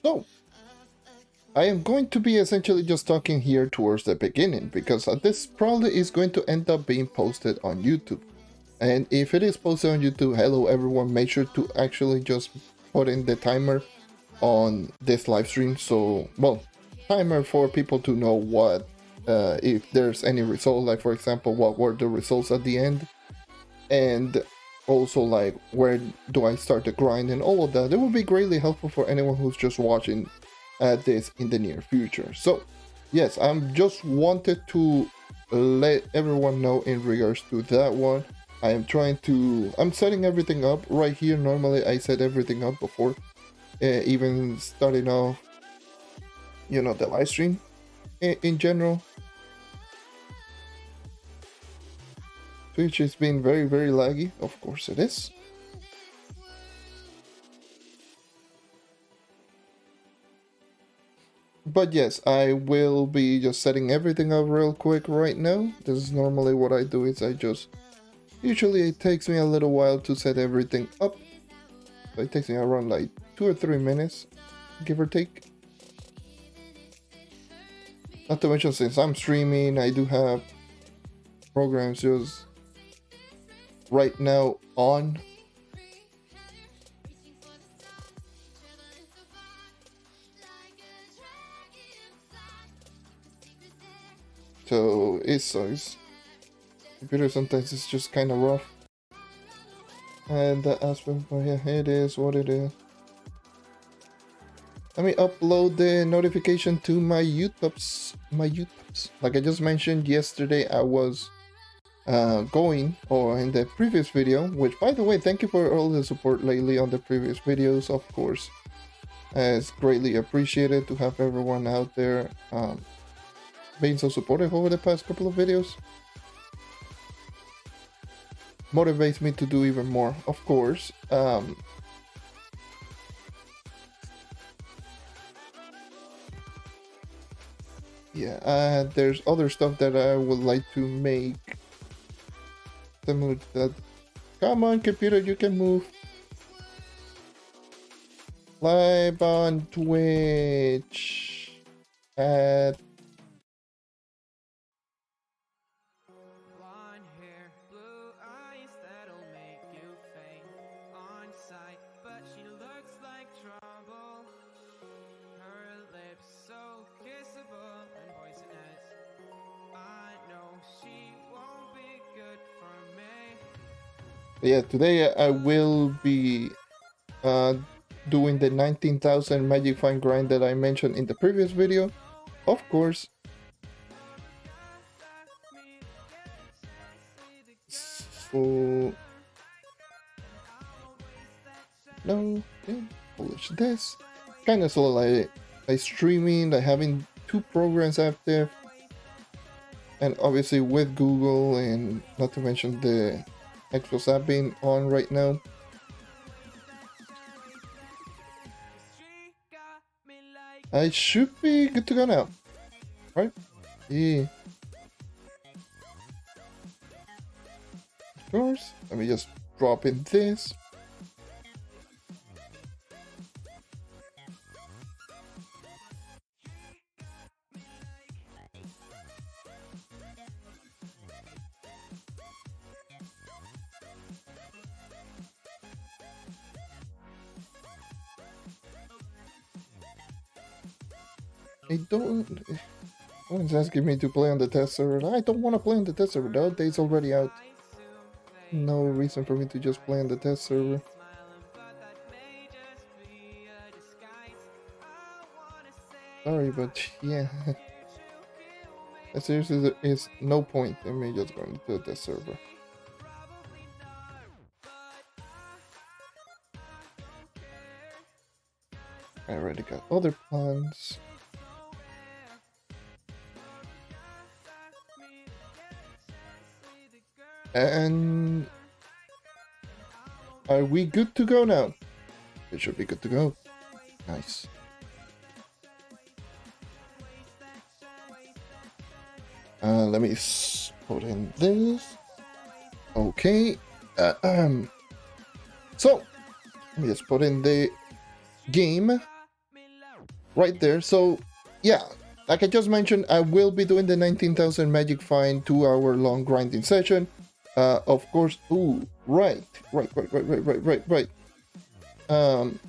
So, I am going to be essentially just talking here towards the beginning because this probably is going to end up being posted on YouTube. And if it is posted on YouTube, hello everyone, make sure to actually just put in the timer on this live stream. So, well, timer for people to know what, if there's any result, like for example, what were the results at the end. And also like where do I start the grind and all of that. It will be greatly helpful for anyone who's just watching this in the near future. So yes, I'm just wanted to let everyone know in regards to that one. I'm setting everything up right here. Normally I set everything up before even starting off, you know, the live stream in general. Twitch is being very laggy, of course it is. But yes, I will be just setting everything up real quick right now. This is normally what I do, is usually it takes me a little while to set everything up. So it takes me around like 2 or 3 minutes, give or take. Not to mention, since I'm streaming, I do have programs just right now on. So it sucks. Computer sometimes it's just kind of rough. And that aspect, but yeah, it is what it is. Let me upload the notification to my YouTubes. Like I just mentioned yesterday, I was or in the previous video, which by the way, thank you for all the support lately on the previous videos, of course. It's greatly appreciated to have everyone out there being so supportive over the past couple of videos. Motivates me to do even more, of course. Yeah, there's other stuff that I would like to make similar to that. Come on, computer, you can move. Live on Twitch at yeah, today I will be doing the 19,000 magic find grind that I mentioned in the previous video, of course. So no, yeah, publish this. Kind of slow, like streaming, like having 2 programs active, and obviously with Google, and not to mention the Xbox app being on right now. I should be good to go now, right? Yeah. Of course. Let me just drop in this. I don't... No one's asking me to play on the test server. I don't want to play on the test server. The update's already out. No reason for me to just play on the test server. Sorry, but yeah. Seriously, there is no point in me just going to the test server. I already got other plans. And are we good to go now? It should be good to go. Nice. Let me put in this. Okay. So let me just put in the game. right there. So yeah, like I just mentioned, I will be doing the 19,000 magic find 2-hour long grinding session. Of course. Ooh, right. Um,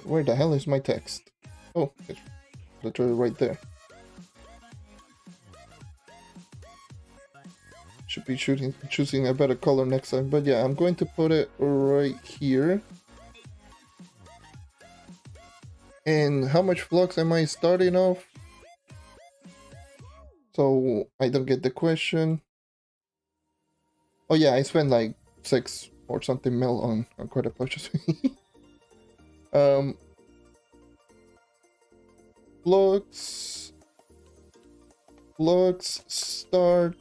where the hell is my text? Oh, it's literally right there. Should be choosing a better color next time, but yeah, I'm going to put it right here. And how much flux am I starting off? So I don't get the question. Oh yeah, I spent like 6 or something mil on quite a purchase. Flux start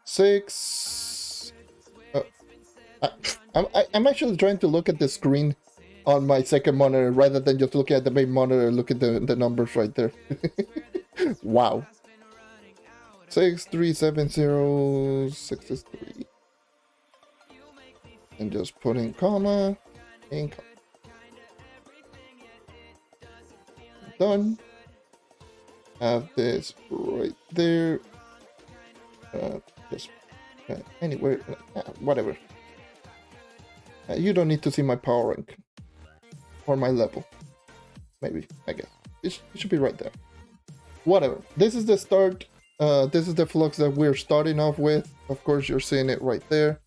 6. I'm actually trying to look at the screen on my second monitor rather than just looking at the main monitor. Look at the numbers right there. Wow. 637063, and just put in comma and comma. Done. Have this right there. Just anywhere, whatever. You don't need to see my power rank or my level. Maybe, I guess it should be right there. Whatever. This is the start. This is the flux that we're starting off with. Of course, you're seeing it right there.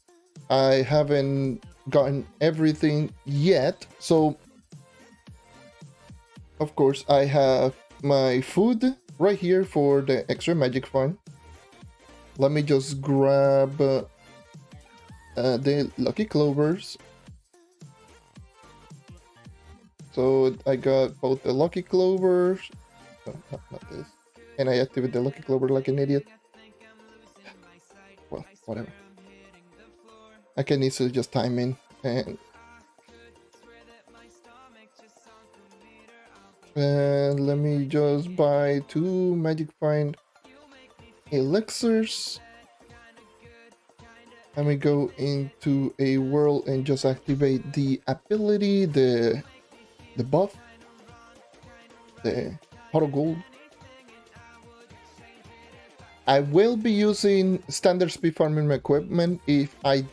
I haven't gotten everything yet, so of course I have my food right here for the extra magic find. Let me just grab the lucky clovers. So I got both the lucky clovers. No, not this. And I activate the lucky clover like an idiot. Well, whatever. I can easily just time in and let me just buy 2 magic find elixirs. Let me go into a world and just activate the ability, the buff, the pot of gold. I will be using standard speed farming equipment if I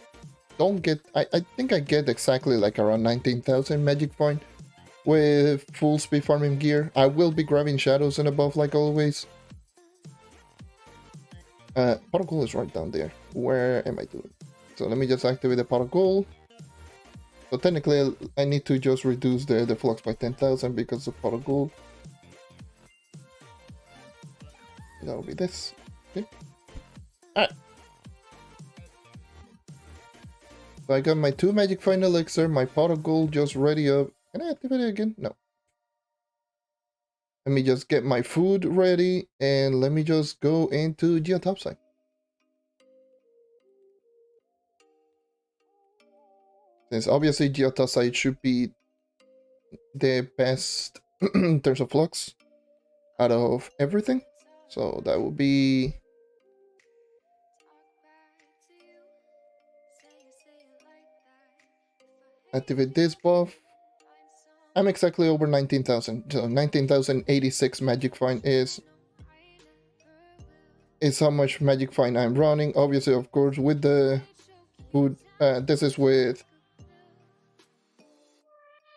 don't get... I think I get exactly like around 19,000 magic find with full speed farming gear. I will be grabbing shadows and above like always. Pot of gold is right down there. Where am I doing? So let me just activate the pot of gold. So technically I need to just reduce the flux by 10,000 because of pot of gold. That'll be this. Okay. Alright. So I got my 2 magic find elixir, my pot of gold just ready up. Can I activate it again? No. Let me just get my food ready and let me just go into geotopside. Since obviously geotopside should be the best in terms of flux out of everything. So that will be... activate this buff. I'm exactly over 19,000. So 19,086 magic find is how much magic find I'm running. Obviously, of course, with the food. This is with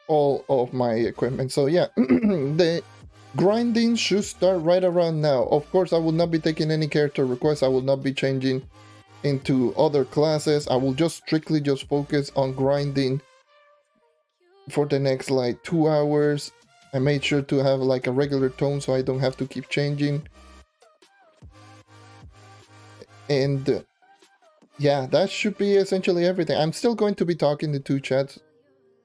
all of my equipment. So yeah, the grinding should start right around now. Of course, I will not be taking any character requests. I will not be changing into other classes. I will just strictly just focus on grinding for the next like 2 hours. I made sure to have like a regular tone so I don't have to keep changing. And yeah, that should be essentially everything. I'm still going to be talking to 2 chats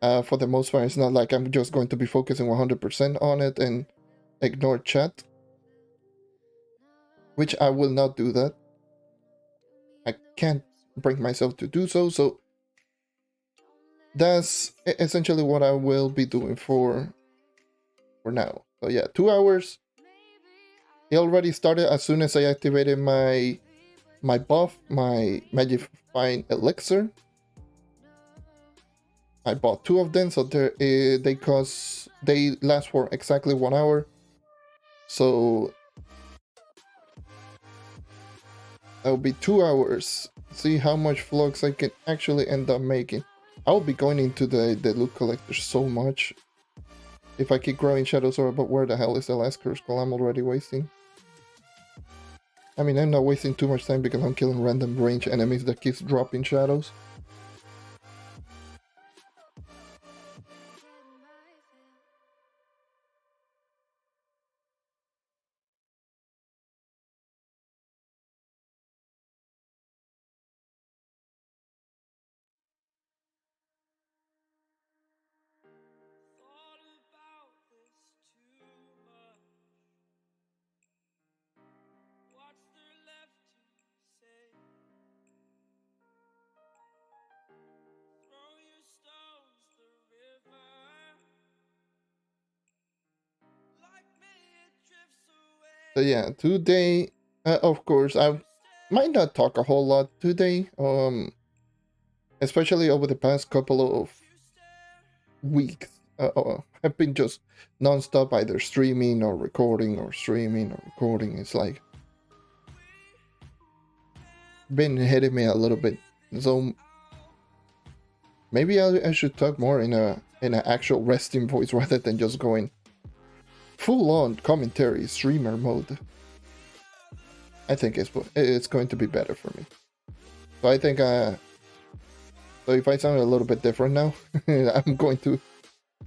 for the most part. It's not like I'm just going to be focusing 100% on it and ignore chat, which I will not do that. I can't bring myself to do so. So that's essentially what I will be doing for now. So yeah, 2 hours. It already started as soon as I activated my buff, my magic find elixir. I bought 2 of them, so they last for exactly 1 hour. So that'll be 2 hours. See how much vlogs I can actually end up making. I'll be going into the loot collector so much. If I keep growing shadows, or but where the hell is the last curse call I'm already wasting? I mean, I'm not wasting too much time because I'm killing random range enemies that keeps dropping shadows. So yeah, today, of course, I might not talk a whole lot today. Especially over the past couple of weeks. I've been just non-stop either streaming or recording or streaming or recording. It's like been hitting me a little bit. So maybe I should talk more in an actual resting voice rather than just going full-on commentary streamer mode. I think it's going to be better for me. So I think so if I sound a little bit different now, I'm going to,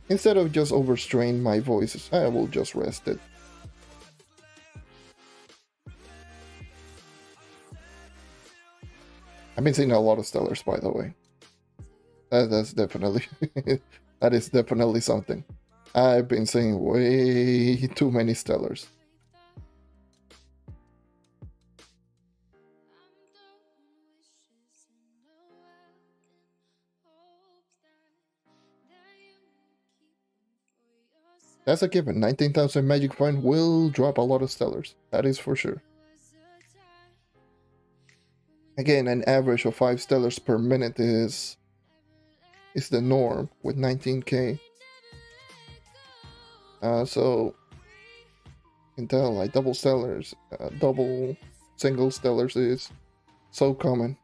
instead of just overstrain my voices, I will just rest it. I've been seeing a lot of stellars, by the way. That's definitely that is definitely something. I've been seeing way too many stellars. That's a given. 19,000 magic point will drop a lot of stellars. That is for sure. Again, an average of 5 stellars per minute is the norm with 19k. So you can tell, like, double stellars, double single stellars is so common.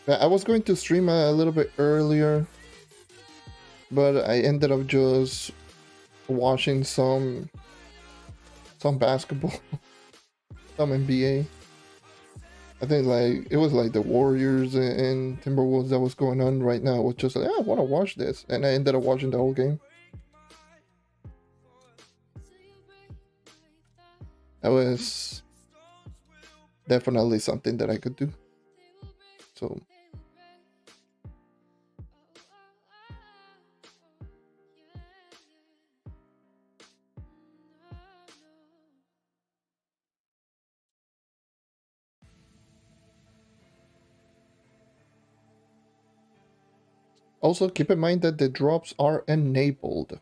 I was going to stream a little bit earlier, but I ended up just watching some basketball, some NBA. I think like it was like the Warriors and Timberwolves that was going on right now. It was just like, I want to watch this, and I ended up watching the whole game. That was definitely something that I could do. So also keep in mind that the drops are enabled,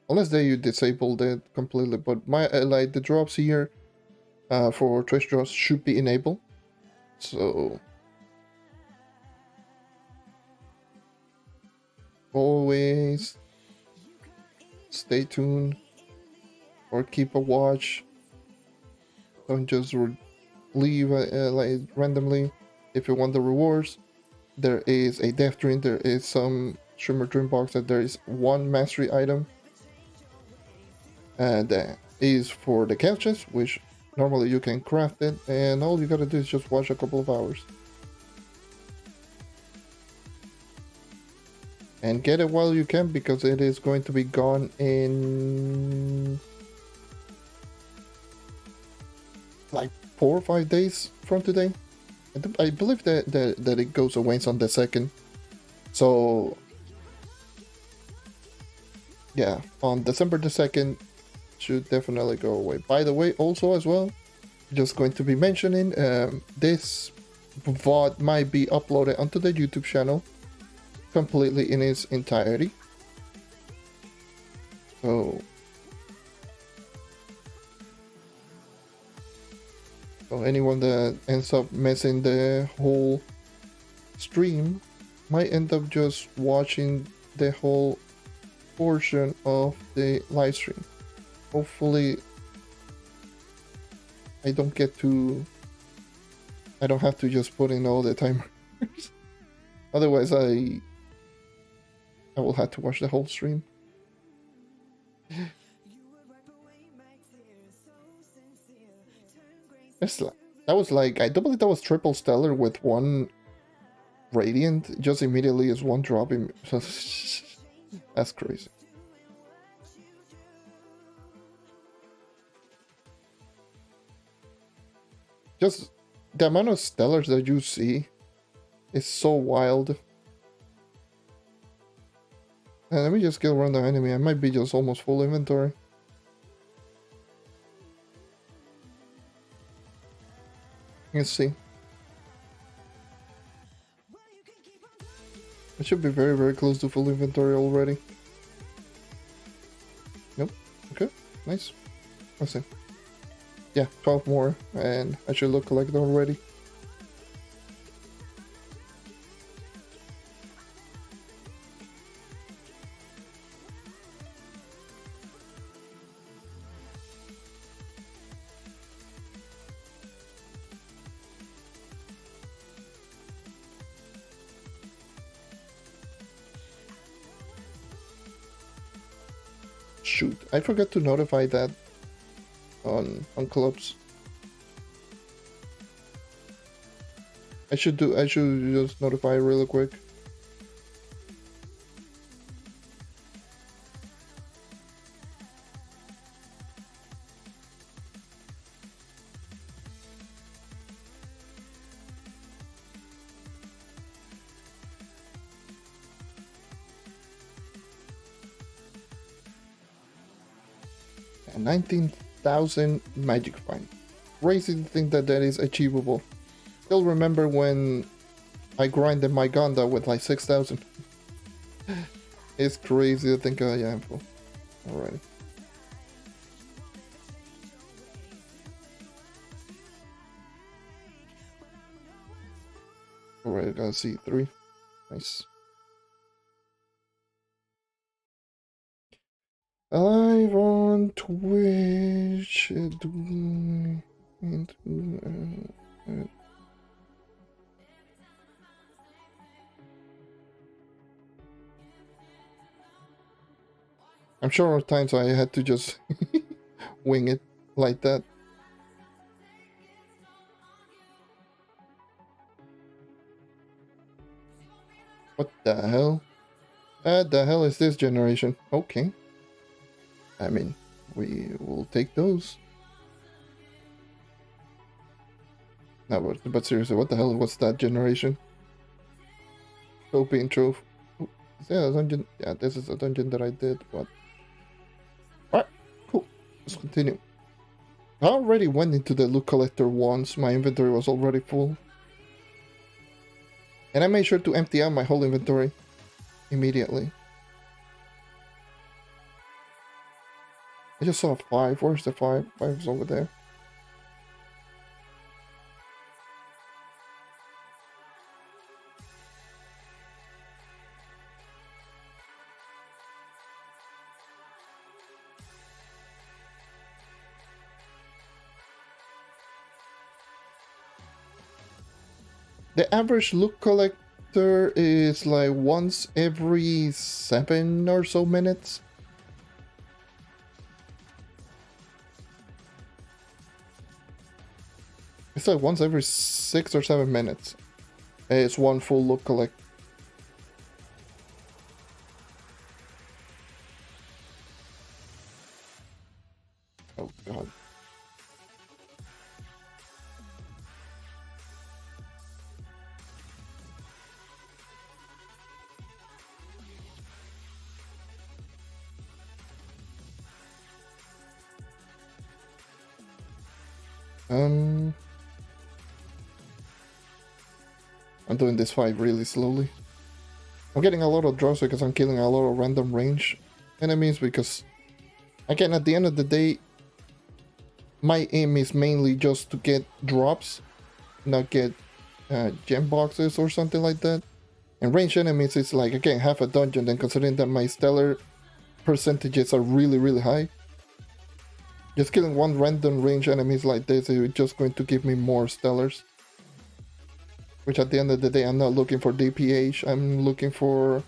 unless you disabled it completely. But my like the drops here for trash drops should be enabled. So always stay tuned or keep a watch. Don't just leave like randomly. If you want the rewards, there is a death dream, there is some streamer dream box, that there is one mastery item that is for the couches, which normally you can craft it, and all you gotta do is just watch a couple of hours and get it while you can, because it is going to be gone in like 4 or 5 days from today. I believe that it goes away on the 2nd. So yeah, on December the 2nd should definitely go away. By the way, also as well, just going to be mentioning, this VOD might be uploaded onto the YouTube channel completely in its entirety. So ends up missing the whole stream, might end up just watching the whole portion of the live stream. Hopefully I don't have to just put in all the timers. Otherwise I will have to watch the whole stream. That was like, I don't believe that was triple stellar with one radiant, just immediately is one drop in. That's crazy. Just the amount of stellars that you see is so wild. And let me just kill random enemy. I might be just almost full inventory. Let's see. I should be very, very close to full inventory already. Nope. Okay. Nice. Let's see. Yeah, 12 more, and I should look collected already. Shoot, I forgot to notify that on clubs. I should just notify really quick. And 19,000 magic fine. Crazy to think that that is achievable. Still remember when I grinded my Ganda with like 6,000. It's crazy to think, yeah, I'm full. Alrighty. Alright, got C3. Nice. Live on Twitch. I'm sure at times I had to just wing it like that. What the hell? The hell is this generation? Okay. I mean, we will take those. No, but seriously, what the hell was that generation? Open trove. Oh, is that a dungeon? Yeah, this is a dungeon that I did, but... Alright, cool. Let's continue. I already went into the loot collector once. My inventory was already full. And I made sure to empty out my whole inventory immediately. I just saw 5. Where's the 5? 5 is over there. The average loot collector is like once every 7 or so minutes. It's like once every 6 or 7 minutes. It's one full loot collect. Oh god. I'm doing this fight really slowly. I'm getting a lot of drops because I'm killing a lot of random range enemies because, again, at the end of the day, my aim is mainly just to get drops not get gem boxes or something like that. And range enemies is like, again, half a dungeon, and considering that my stellar percentages are really, really high, just killing one random range enemies like this is just going to give me more stellars. Which at the end of the day, I'm not looking for DPH, I'm looking for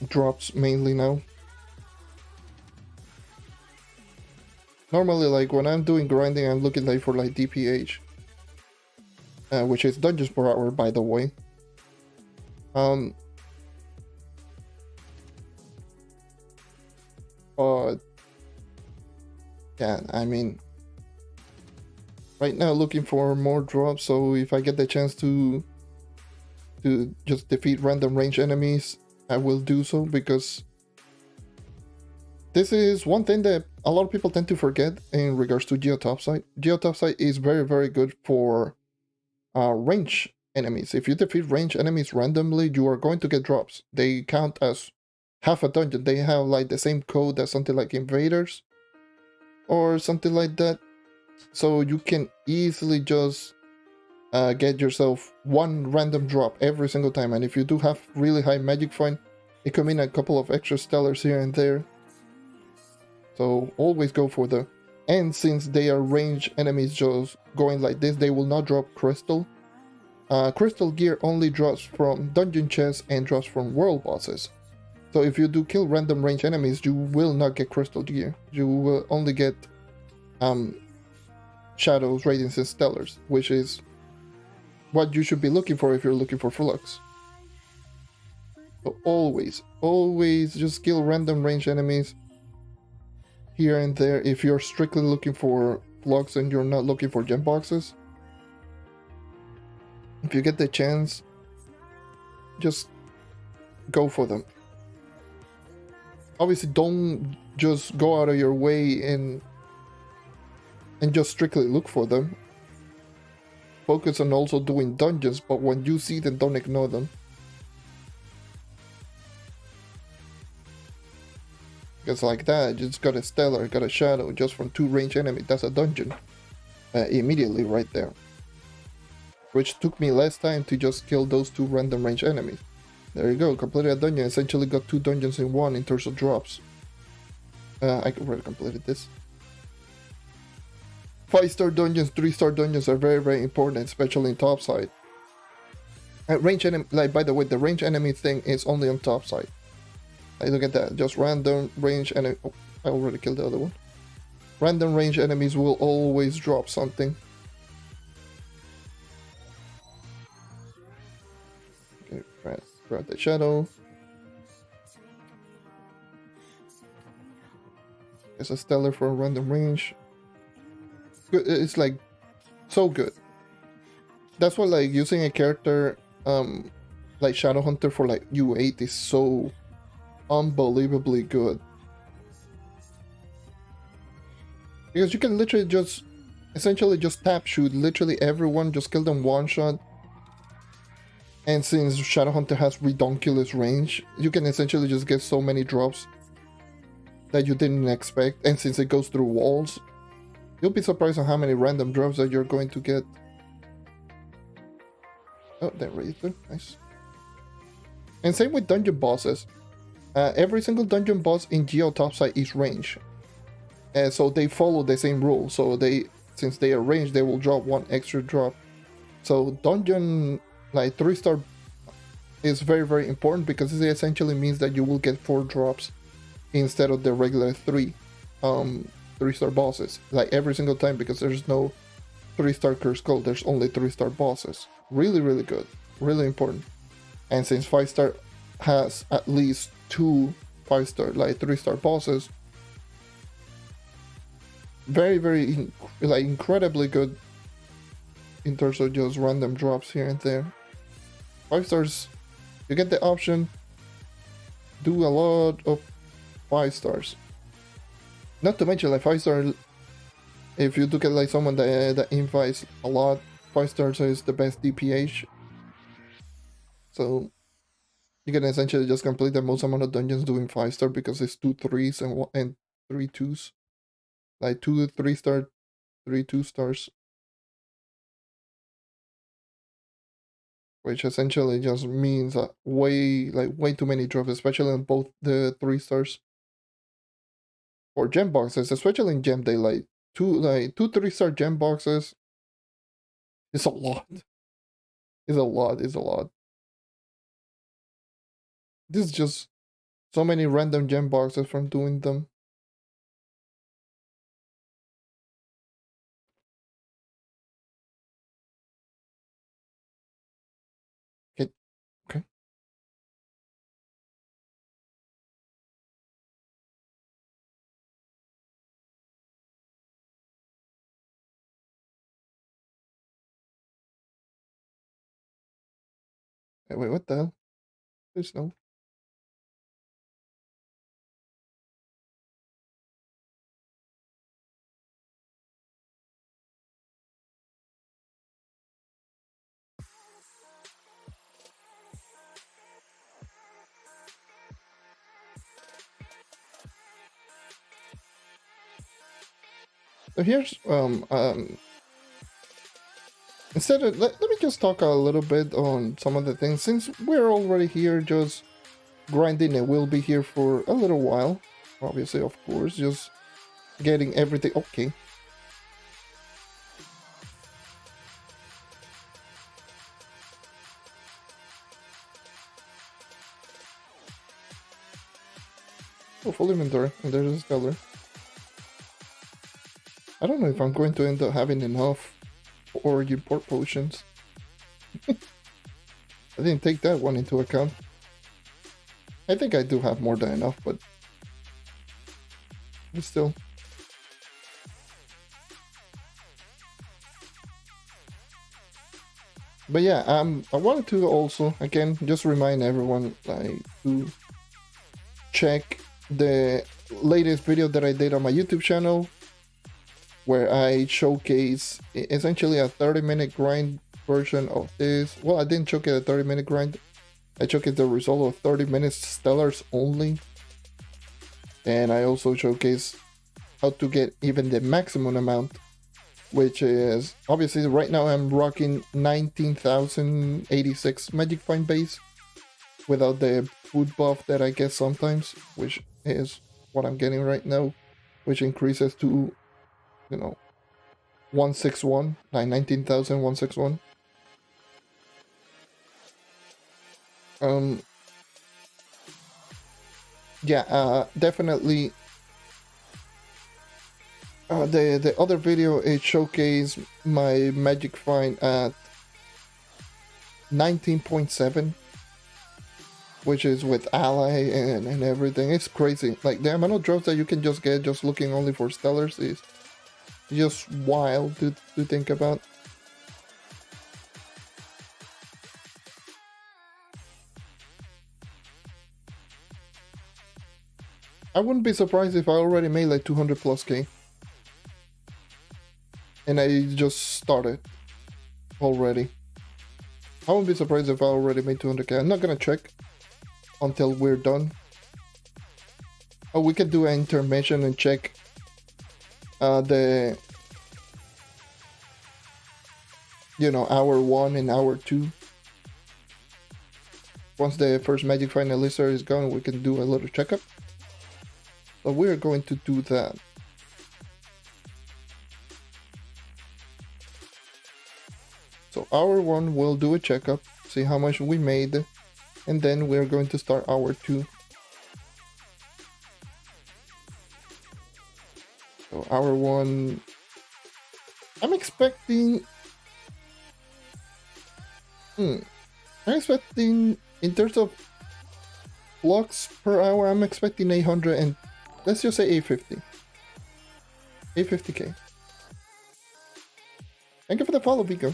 drops mainly now. Normally, like when I'm doing grinding, I'm looking like for like DPH, which is dungeons per hour, by the way. But yeah, I mean, right now looking for more drops. So if I get the chance to just defeat random range enemies, I will do so, because this is one thing that a lot of people tend to forget in regards to Geotopside. Geotopside is very, very good for range enemies. If you defeat range enemies randomly, you are going to get drops. They count as half a dungeon. They have like the same code as something like invaders or something like that. So you can easily just get yourself one random drop every single time. And if you do have really high magic find, it could mean a couple of extra stellars here and there. So always go for them. And since they are range enemies just going like this, they will not drop crystal. Crystal gear only drops from dungeon chests and drops from world bosses. So if you do kill random range enemies, you will not get crystal gear. You will only get shadows, radiance, and stellars, which is what you should be looking for if you're looking for flux. So always just kill random range enemies here and there if you're strictly looking for flux and you're not looking for gem boxes. If you get the chance, just go for them. Obviously, don't just go out of your way and just strictly look for them. Focus on also doing dungeons, but when you see them, don't ignore them. Because like that, you just got a stellar, got a shadow just from 2 range enemies. That's a dungeon. Immediately right there. Which took me less time to just kill those 2 random range enemies. There you go, completed a dungeon. Essentially got 2 dungeons in one in terms of drops. I already completed this. 5-star dungeons, 3-star dungeons are very, very important, especially in topside. Range enemy, like by the way, the range enemy thing is only on topside. Like look at that, just random range enemy. Oh, I already killed the other one. Random range enemies will always drop something. Okay, grab the shadow. It's a stellar for a random range. Good, it's like so good. That's why like using a character like Shadow Hunter for like U8 is so unbelievably good. Because you can literally just essentially just tap shoot literally everyone, just kill them one shot. And since Shadow Hunter has redonkulous range, you can essentially just get so many drops that you didn't expect. And since it goes through walls, you'll be surprised on how many random drops that you're going to get. Oh, they're ready to. Nice. And same with dungeon bosses. Every single dungeon boss in Geo Topside is range. So they follow the same rule. So since they are ranged, they will drop 1 extra drop. So dungeon like 3-star is very, very important because it essentially means that you will get 4 drops instead of the regular 3-star bosses. Like every single time, because there's no 3-star curse gold, there's only 3-star bosses. Really, really good. Really important. And since 5-star has at least 2 5-star, like 3-star bosses, very, very incredibly good in terms of just random drops here and there. 5 stars, you get the option, do a lot of 5 stars. Not to mention like 5-star, if you look at like someone that invites a lot, 5 stars is the best DPH. So you can essentially just complete the most amount of dungeons doing 5-star because it's 2 3s and 3 2s. Like 2 3-star, 3 2-stars. which essentially just means way too many drops, especially on both the 3 stars or gem boxes, especially in Gem Daylight. Two 3-star gem boxes is a lot. Is a lot. Is a lot. This is just so many random gem boxes from doing them. Okay. Okay. Wait, what the hell? There's no. So here's instead of let me just talk a little bit on some of the things, since we're already here just grinding and we'll be here for a little while, obviously, of course, just getting everything okay. Oh, full inventory, and there's a stellar. I don't know if I'm going to end up having enough origin port potions. I didn't take that one into account. I think I do have more than enough, but still. But yeah, I wanted to also, again, just remind everyone, like, to check the latest video that I did on my YouTube channel, where I showcase essentially a 30-minute grind version of this. Well, I didn't showcase a 30-minute grind. I showcased the result of 30 minutes stellars only. And I also showcase how to get even the maximum amount, which is obviously right now I'm rocking 19,086 Magic Find base without the food buff that I get sometimes, which is what I'm getting right now, which increases to, you know, 161, like 19,161. Yeah, definitely. The other video, it showcased my Magic Find at 19.7, which is with ally and everything. It's crazy. Like, the amount of drops that you can just get just looking only for stellars is just wild to think about. I wouldn't be surprised if I already made like 200 plus K. And I just started already. I wouldn't be surprised if I already made 200k. I'm not gonna check until we're done. Oh, we can do an intermission and check the, you know, hour 1 and hour 2. Once the first Magic Find Elixir is gone, we can do a little checkup. So we're going to do that. So hour 1 we'll do a checkup, see how much we made, and then we're going to start hour 2. So hour 1, I'm expecting, I'm expecting, in terms of blocks per hour, I'm expecting 800 and let's just say 850. 850k. Thank you for the follow, Vico.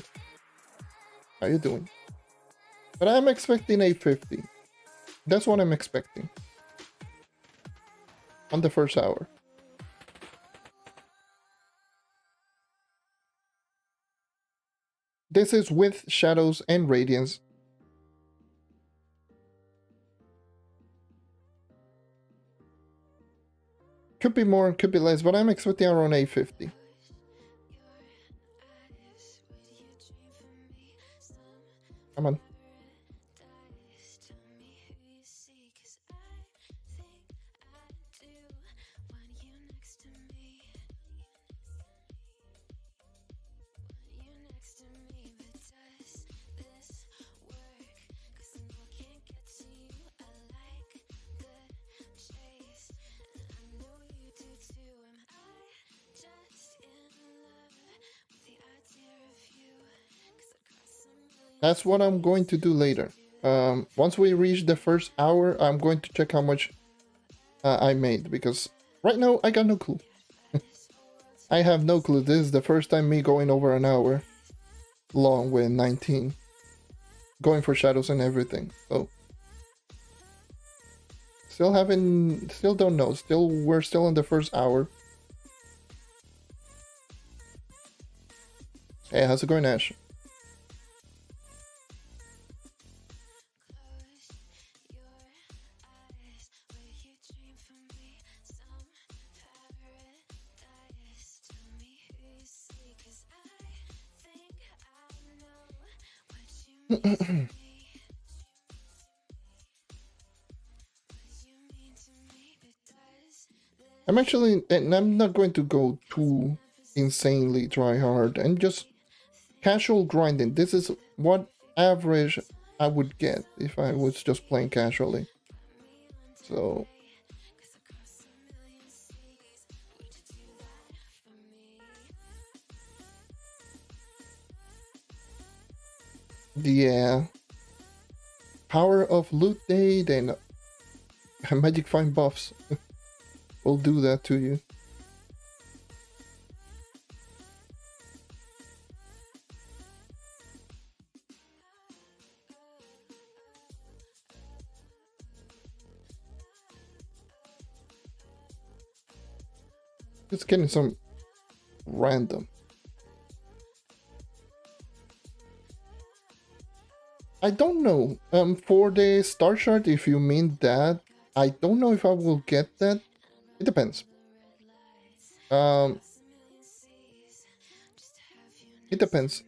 How you doing? But I'm expecting 850. That's what I'm expecting. On the first hour. This is with shadows and radiance. Could be more, could be less, but I'm expecting around 850. Come on. That's what I'm going to do later. Once we reach the first hour, I'm going to check how much I made, because right now I got no clue. I have no clue. This is the first time me going over an hour long with 19. Going for shadows and everything. So still don't know. We're still in the first hour. Hey, how's it going, Ash? I'm not going to go too insanely try hard and just casual grinding. This is what average I would get if I was just playing casually. So yeah, power of loot day, then magic find buffs will do that to you. Just getting some random. I don't know. For the star chart, if you mean that, I don't know if I will get that. It depends. It depends.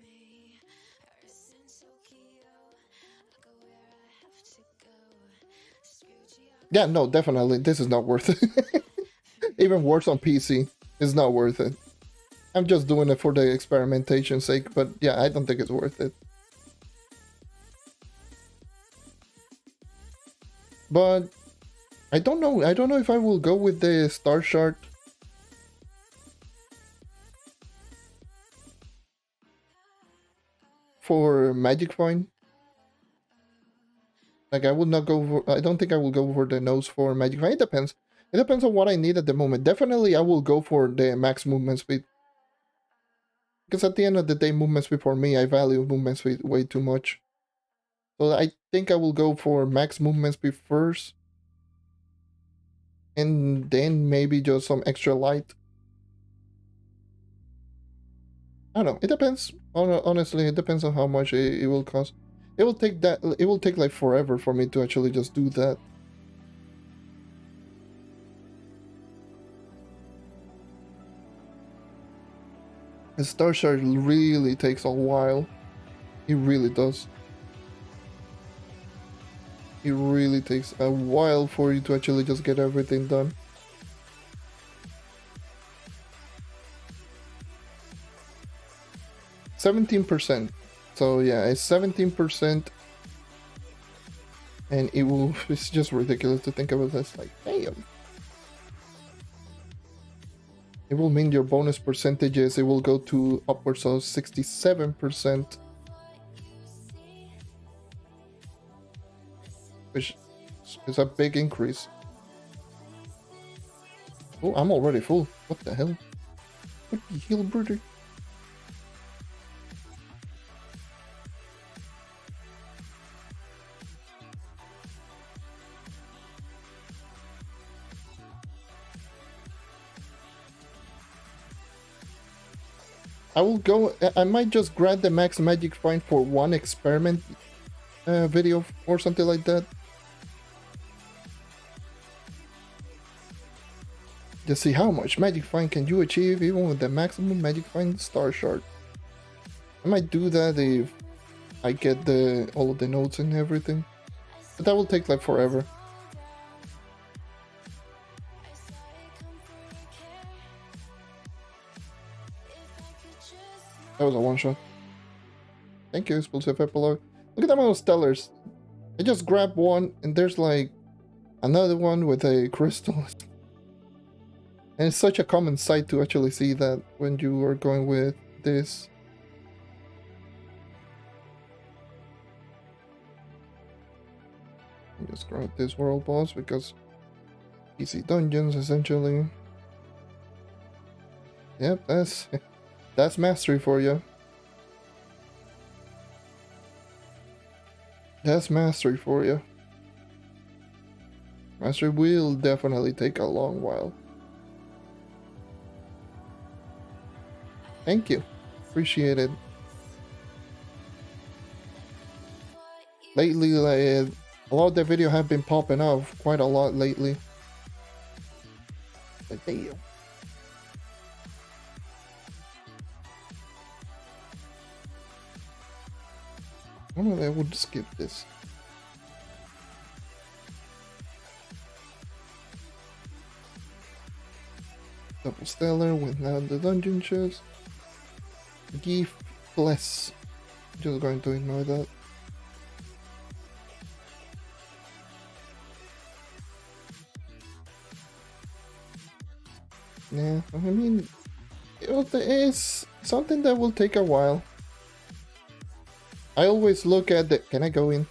Yeah, no, definitely. This is not worth it. Even worse on PC. It's not worth it. I'm just doing it for the experimentation sake, but yeah, I don't think it's worth it. But I don't know. I don't know if I will go with the star chart. For magic find. Like I would not go for, I don't think I will go for the nose for magic find. It depends. It depends on what I need at the moment. Definitely I will go for the max movement speed. Because at the end of the day, movement speed for me, I value movement speed way too much. So I think I will go for max movement speed first. And then maybe just some extra light. I don't know. It depends. Honestly, it depends on how much it will cost. It will take that. It will take like forever for me to actually just do that. The Star Shard really takes a while. It really does. It really takes a while for you to actually just get everything done. %. So yeah, it's 17%. And it will, it's just ridiculous to think about this. Like, damn. It will mean your bonus percentages, it will go to upwards of 67%. Which is a big increase. Oh, I'm already full. What the hell? What the hell, brother? I will go, I might just grab the max magic find for one experiment video or something like that. Just see how much magic find can you achieve even with the maximum magic find star shard. I might do that if I get all of the notes and everything, but that will take like forever. That was a one shot. Thank you, Explosive Epilogue. Look at that amount of stellars. I just grabbed one and there's like another one with a crystal. And it's such a common sight to actually see that when you are going with this. Just grab this world boss because easy dungeons essentially. Yep, that's mastery for you. That's mastery for you. Mastery will definitely take a long while. Thank you. Appreciate it. Lately, like, a lot of the video have been popping off quite a lot lately. But damn. I don't know, I would skip this. Double stellar without the dungeon chest. Gift bless. Just going to ignore that. Yeah, I mean, it is something that will take a while. I always look at the. Can I go in?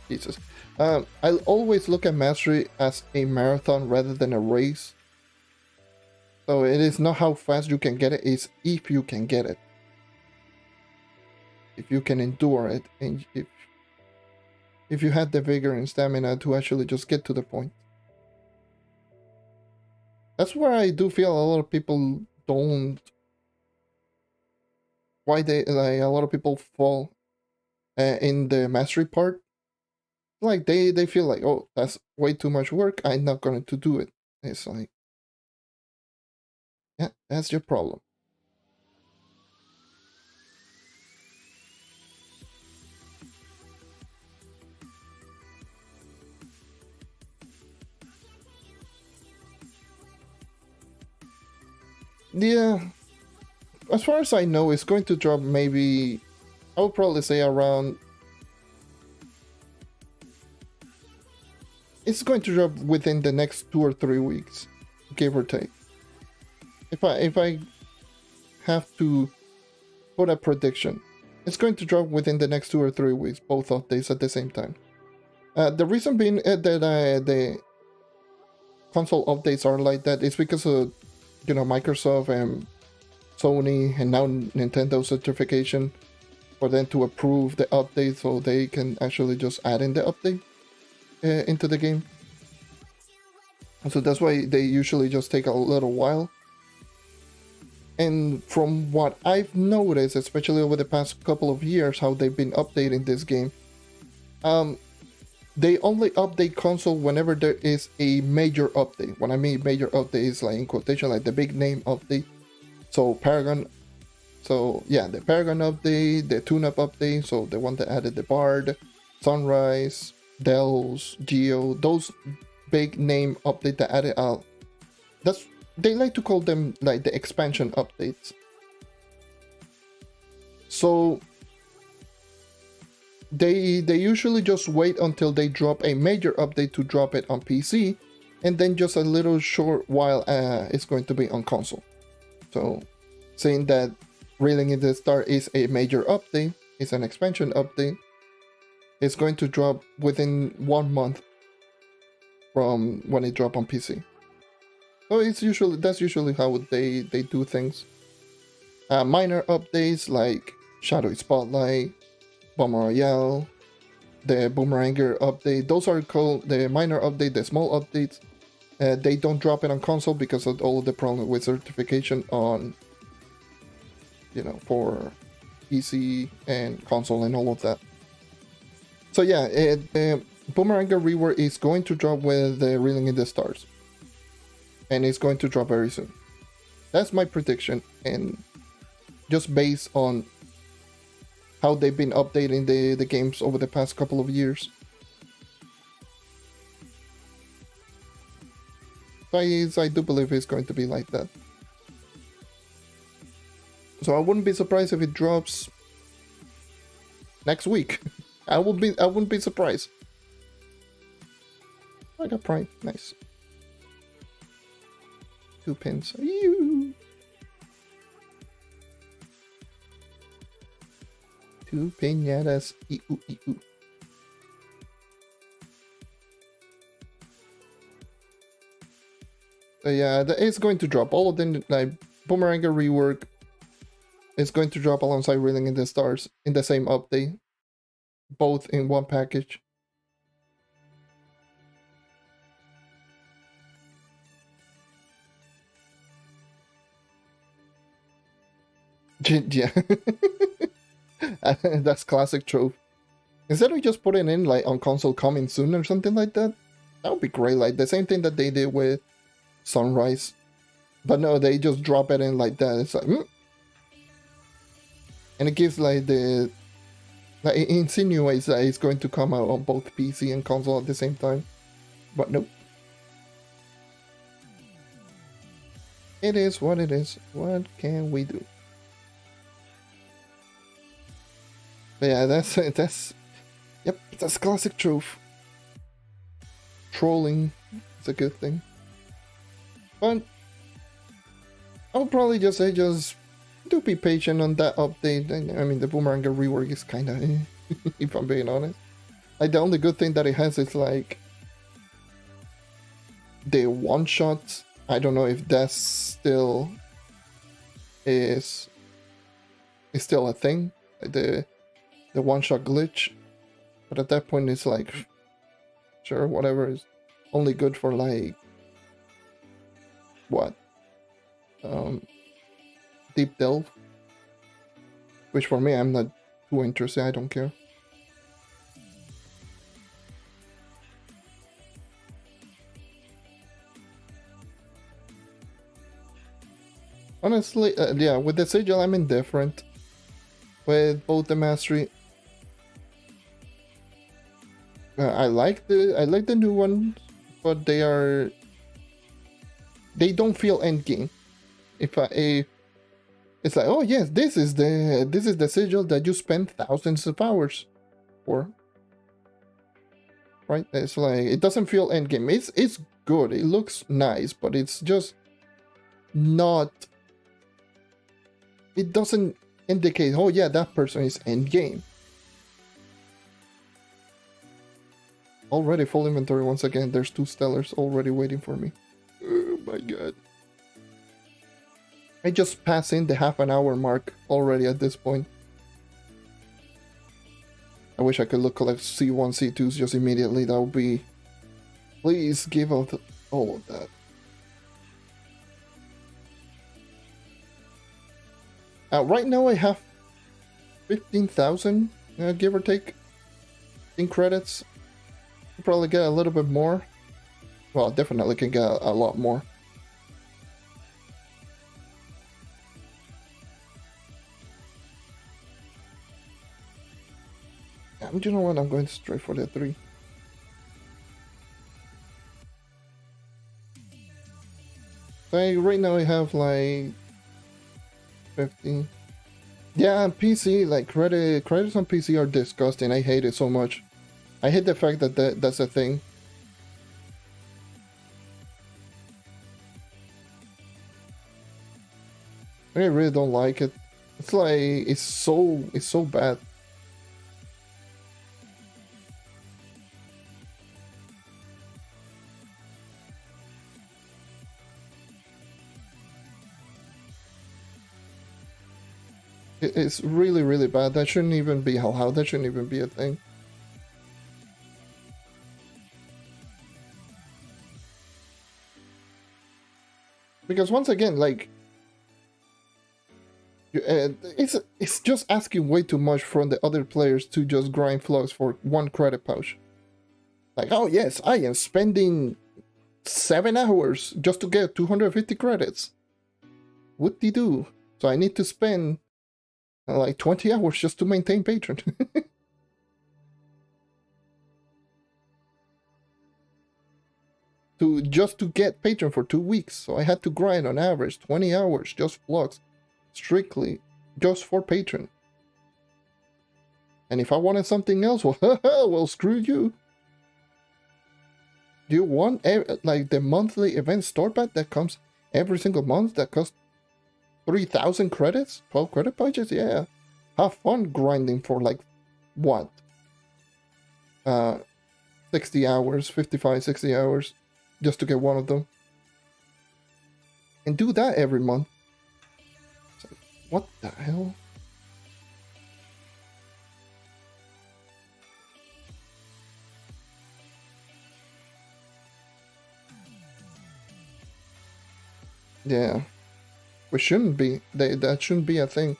Jesus. I'll always look at mastery as a marathon rather than a race. So it is not how fast you can get it, it's if you can get it. If you can endure it, and if you had the vigor and stamina to actually just get to the point. That's where I do feel a lot of people don't. Why they like a lot of people fall in the mastery part. Like they feel like, oh, that's way too much work. I'm not going to do it. It's like, yeah, that's your problem. Yeah, as far as I know, it's going to drop maybe, I would probably say around, it's going to drop within the next 2 or 3 weeks, give or take. If I have to put a prediction, it's going to drop within the next 2 or 3 weeks, both updates at the same time. The reason being that the console updates are like that is because of, you know, Microsoft and Sony and now Nintendo certification for them to approve the update so they can actually just add in the update into the game. So that's why they usually just take a little while. And from what I've noticed, especially over the past couple of years, how they've been updating this game, they only update console whenever there is a major update. When I mean major update is like in quotation, like the big name update. So Paragon, so yeah, the Paragon update, the tune-up update, so the one that added the Bard, Sunrise, Dells, Geo, those big name update that added out. That's, they like to call them like the expansion updates. So they usually just wait until they drop a major update to drop it on PC, and then just a little short while it's going to be on console. So saying that Reeling in the Start is a major update, it's an expansion update, it's going to drop within 1 month from when it dropped on PC. So it's usually, that's usually how they do things. Minor updates like Shadow Spotlight, Bomber Royale, the Boomeranger update, those are called the minor update, the small updates. They don't drop it on console because of all the problem with certification on, you know, for PC and console and all of that. So yeah, Boomeranger Rework is going to drop with the Reeling in the Stars. And it's going to drop very soon. That's my prediction, and just based on how they've been updating the games over the past couple of years. I do believe it's going to be like that. So I wouldn't be surprised if it drops next week. I wouldn't be surprised. I got Prime, nice. 2 pins. Ew. 2 piñatas. Ew, ew. Yeah, it's going to drop. All of them, like Boomerang rework, is going to drop alongside Reeling in the Stars in the same update. Both in one package. Yeah. That's classic trope. Instead of just putting in like on console coming soon or something like that, that would be great. Like the same thing that they did with Sunrise. But no, they just drop it in like that. It's like, and it gives like the, like it insinuates that it's going to come out on both PC and console at the same time. But nope. It is what it is. What can we do? But yeah, yep, that's classic truth. Trolling is a good thing. But I'll probably just say just do be patient on that update. I mean, the Boomerang rework is kind of if I'm being honest. Like, the only good thing that it has is, like, the one-shots. I don't know if that's still is still a thing. The one-shot glitch. But at that point, it's like, sure, whatever is only good for, like, what? Deep Delve. Which for me, I'm not too interested. I don't care. Honestly, yeah, with the Sigil, I'm indifferent. With both the Mastery, I like the new ones, but they don't feel endgame. If it's like, oh yes, this is the Sigil that you spend thousands of hours for, right? It's like, it doesn't feel endgame. It's good. It looks nice, but it's just not. It doesn't indicate, oh yeah, that person is endgame. Already full inventory once again. There's 2 Stellars already waiting for me. Oh my god. I just passed in the half an hour mark already at this point. I wish I could collect C1, C2s just immediately. That would be... Please give out all of that. Right now I have 15,000, give or take, in credits. I'll probably get a little bit more. Well, definitely can get a lot more. You know what? I'm going straight for the 3. So right now I have like 50. Yeah, PC, like credits on PC are disgusting. I hate it so much. I hate the fact that that's a thing. I really don't like it. It's like it's so bad. It's really, really bad. That shouldn't even be allowed. That shouldn't even be a thing. Because once again, like, it's just asking way too much from the other players to just grind flux for 1 credit pouch. Like, oh yes, I am spending 7 hours just to get 250 credits. Whoop-de-doo. So I need to spend like 20 hours just to maintain patron. Just to get patron for 2 weeks. So I had to grind on average 20 hours just flux, strictly just for patron. And if I wanted something else, well, screw you. Do you want like the monthly event store pack that comes every single month that costs 3,000 credits? 12 credit pouches? Yeah. Have fun grinding for like, what? 60 hours, 55, 60 hours, just to get one of them. and do that every month. It's like, what the hell? Yeah, we shouldn't be. That shouldn't be a thing.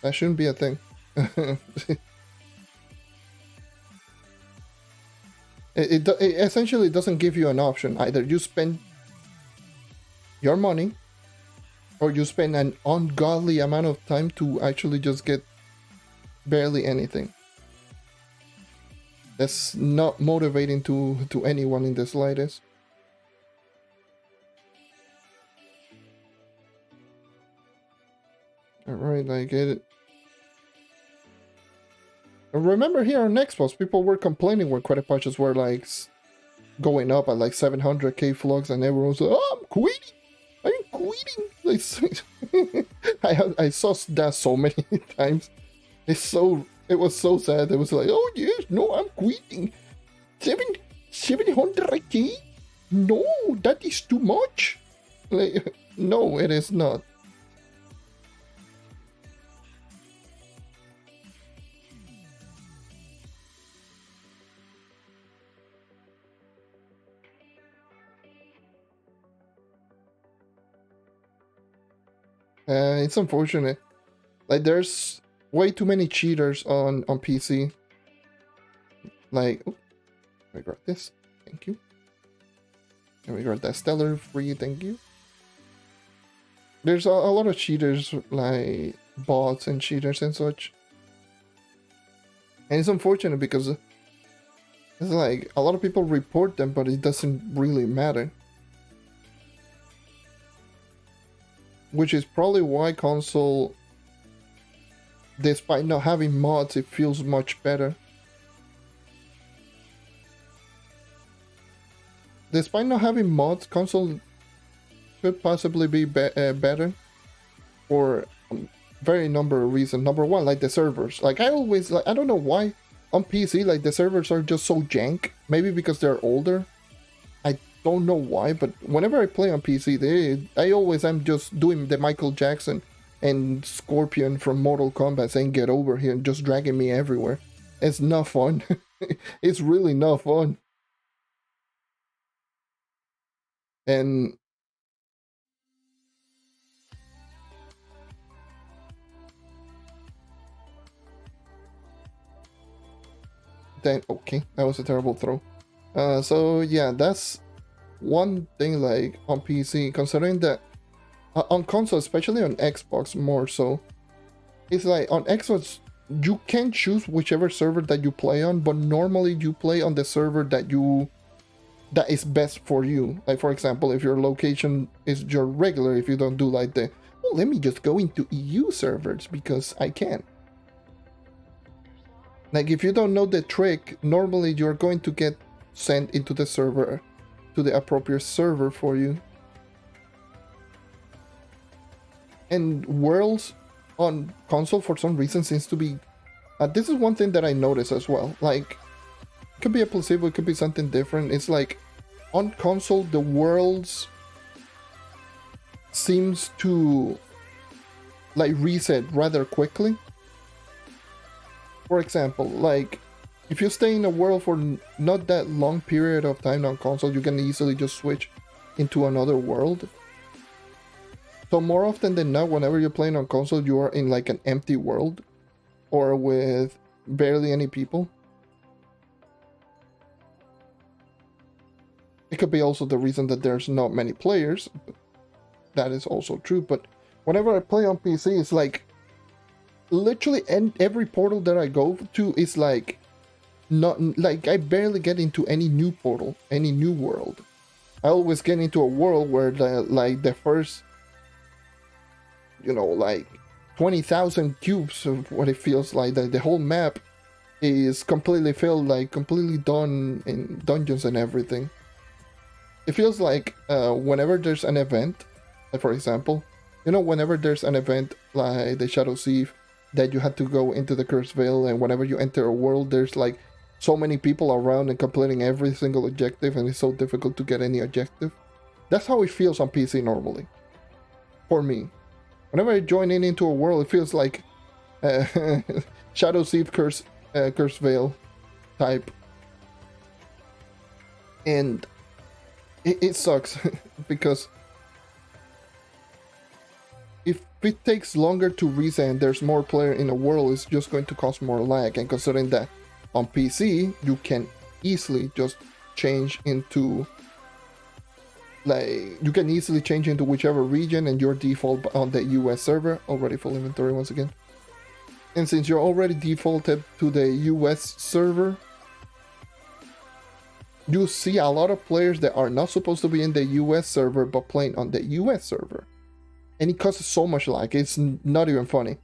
That shouldn't be a thing. It essentially doesn't give you an option. Either you spend your money, or you spend an ungodly amount of time to actually just get barely anything. That's not motivating to anyone in the slightest. Alright, I get it. I remember here on Xbox, people were complaining when credit patches were like going up at like 700k flux, and everyone was like, "Oh, I'm quitting! I'm quitting!" I saw that so many times. It was so sad. It was like, "Oh yes, no, I'm quitting. 700k? No, that is too much." Like, no, it is not. It's unfortunate. Like, there's way too many cheaters on PC. Like, oh, I got this. Thank you. And we got that stellar free. Thank you. There's a lot of cheaters, like bots and cheaters and such. And it's unfortunate because it's like a lot of people report them, but it doesn't really matter. Which is probably why console, despite not having mods, it feels much better. Despite not having mods, console could possibly be better for a very number of reasons. Number one, like the servers. Like I don't know why on PC, like the servers are just so jank. Maybe because they're older. I don't know why, but whenever I play on PC, I always am just doing the Michael Jackson and Scorpion from Mortal Kombat saying "get over here" and just dragging me everywhere. It's not fun. It's really not fun. And then, okay, that was a terrible throw. So yeah, that's one thing, like on PC, considering that on console, especially on Xbox more so, it's like on Xbox you can choose whichever server that you play on, but normally you play on the server that is best for you. Like for example, if your location is your regular, if you don't do like the, oh, let me just go into EU servers because I can. Like if you don't know the trick, normally you're going to get sent into the server, to the appropriate server for you. And worlds on console for some reason seems to be, this is one thing that I noticed as well. Like, it could be a placebo, it could be something different. It's like on console the worlds seems to like reset rather quickly. For example, like if you stay in a world for not that long period of time on console, you can easily just switch into another world. So more often than not, whenever you're playing on console, you are in like an empty world or with barely any people. It could be also the reason that there's not many players. That is also true, but whenever I play on PC, it's like literally every portal that I go to is like not like I barely get into any new portal, any new world. I always get into a world where the first, you know, like 20,000 cubes of what it feels like, that the whole map is completely filled, like completely done in dungeons and everything. It feels like whenever there's an event, like for example, you know, whenever there's an event like the Shadow Siege, that you had to go into the Cursed Veil, and whenever you enter a world, there's like so many people around and completing every single objective, and it's so difficult to get any objective. That's how it feels on PC normally. For me. Whenever I join into a world, it feels like Shadow Thief Curse Veil type. And it sucks because if it takes longer to reset and there's more player in a world, it's just going to cause more lag. And considering that on PC, you can easily just change into, like, you can easily change into whichever region and your default on the US server. Already full inventory once again. And since you're already defaulted to the US server, you see a lot of players that are not supposed to be in the US server but playing on the US server. And it causes so much lag, it's not even funny.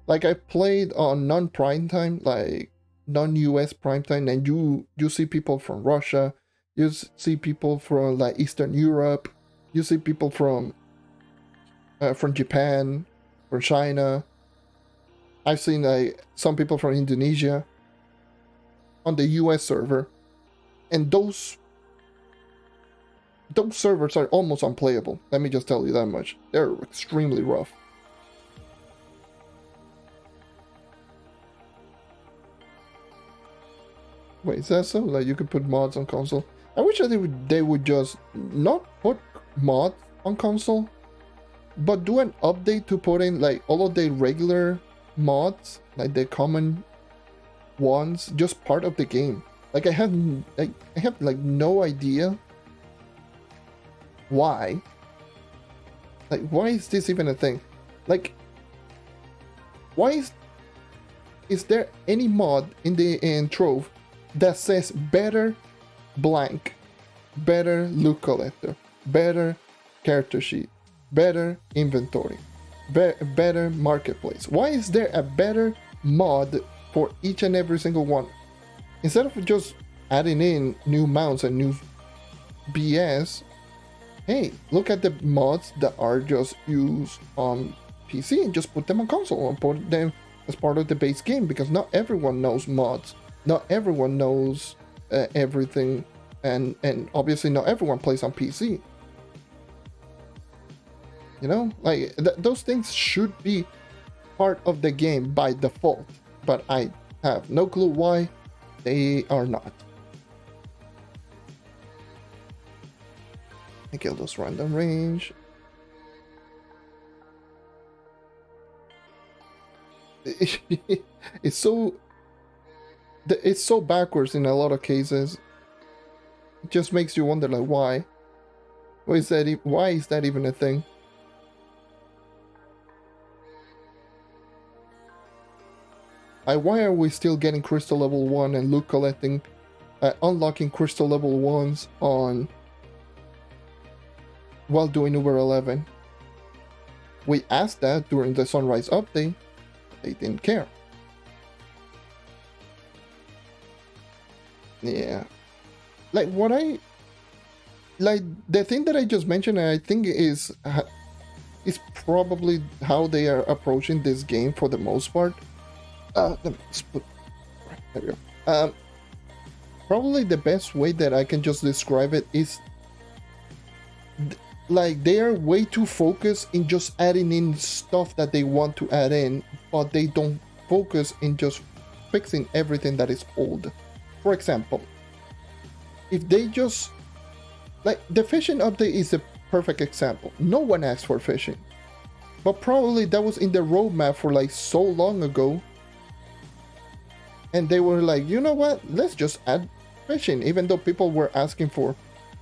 Like, I played on non-prime time, like non-US prime time, and you see people from Russia, you see people from like Eastern Europe, you see people from Japan, from China. I've seen like some people from Indonesia on the US server, and those servers are almost unplayable. Let me just tell you that much. They're extremely rough. Wait, is that so? Like, you could put mods on console? I wish they would just not put mods on console, but do an update to put in like all of the regular mods, like the common ones, just part of the game. Like, I have like no idea why. Like, why is this even a thing? Like, why is there any mod in Trove that says better blank, better loot collector, better character sheet, better inventory, better marketplace? Why is there a better mod for each and every single one? Instead of just adding in new mounts and new BS, hey, look at the mods that are just used on PC and just put them on console and put them as part of the base game, because not everyone knows mods. Not everyone knows everything, and obviously not everyone plays on PC. You know, like those things should be part of the game by default, but I have no clue why they are not. I kill those random range. It's so backwards in a lot of cases. It just makes you wonder, like, why? Why is that even a thing? Why are we still getting crystal level 1 and loot collecting, unlocking crystal level 1s on while doing Uber 11? We asked that during the Sunrise update. They didn't care. Yeah. Like, the thing that I just mentioned, I think is probably how they are approaching this game for the most part. Let me just put, right, there we go. Probably the best way that I can just describe it is like they are way too focused in just adding in stuff that they want to add in, but they don't focus in just fixing everything that is old. For example, if they just, like, the fishing update is a perfect example. No one asked for fishing, but probably that was in the roadmap for like so long ago, and they were like, you know what, let's just add fishing, even though people were asking for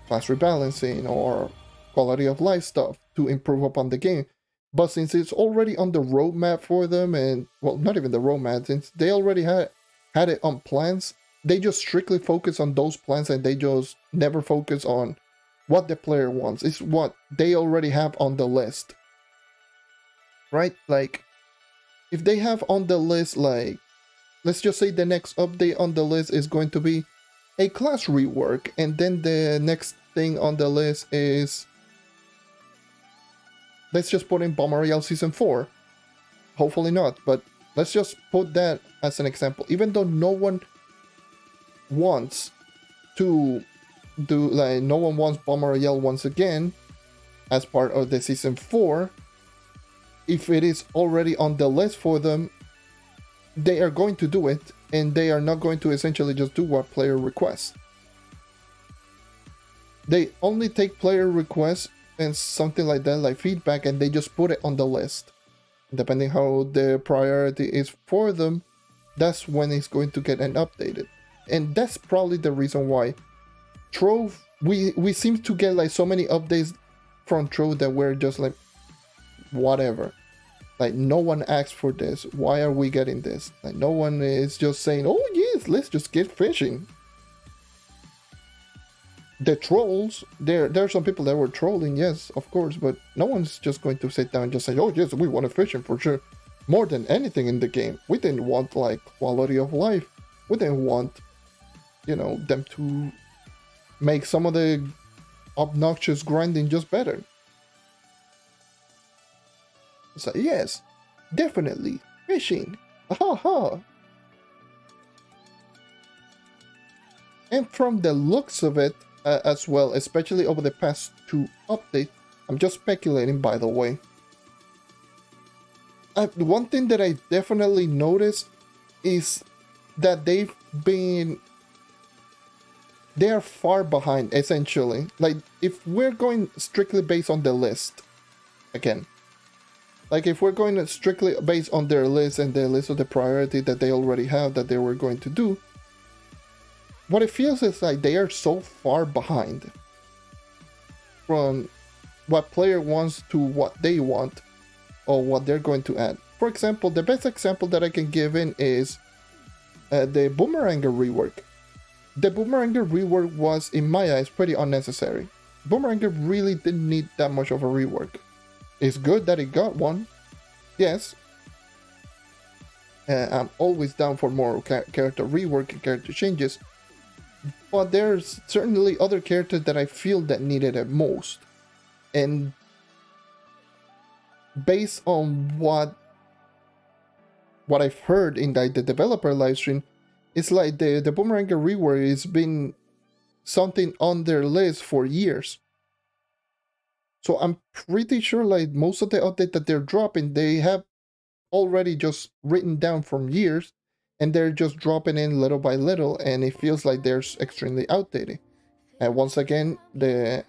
class rebalancing or quality of life stuff to improve upon the game. But since it's already on the roadmap for them, and, well, not even the roadmap, since they already had it on plans, they just strictly focus on those plans, and they just never focus on what the player wants. It's what they already have on the list, right? Like, if they have on the list, like, let's just say the next update on the list is going to be a class rework, and then the next thing on the list is, let's just put in Bomber Royale Season 4. Hopefully not, but let's just put that as an example. Even though no one wants to do, like, no one wants Bomber Royale once again as part of the season 4, if it is already on the list for them, they are going to do it, and they are not going to essentially just do what player requests. They only take player requests and something like that, like feedback, and they just put it on the list. Depending how the priority is for them, that's when it's going to get updated. And that's probably the reason why Trove, we seem to get like so many updates from Trove that we're just like, whatever. Like, no one asked for this. Why are we getting this? Like, no one is just saying, oh yes, let's just get fishing. The trolls, there are some people that were trolling, yes, of course, but no one's just going to sit down and just say, oh yes, we want fishing for sure. More than anything in the game. We didn't want, like, quality of life. We didn't want, you know, them to make some of the obnoxious grinding just better. So yes, definitely fishing. Ha. And from the looks of it as well, especially over the past 2 updates, I'm just speculating, by the way. One thing that I definitely noticed is that they are far behind, essentially. Like, if we're going strictly based on the list, again, like, if we're going strictly based on their list and the list of the priority that they already have that they were going to do, what it feels is like they are so far behind from what player wants to what they want or what they're going to add. For example, the best example that I can give in is the Boomeranger rework. The Boomeranger rework was, in my eyes, pretty unnecessary. Boomeranger really didn't need that much of a rework. It's good that it got one, yes. I'm always down for more character rework and character changes, but there's certainly other characters that I feel that needed it most. And based on what I've heard in the developer livestream, it's like the Boomeranger rework has been something on their list for years. So I'm pretty sure, like, most of the update that they're dropping, they have already just written down from years, and they're just dropping in little by little, and it feels like they're extremely outdated. And once again, the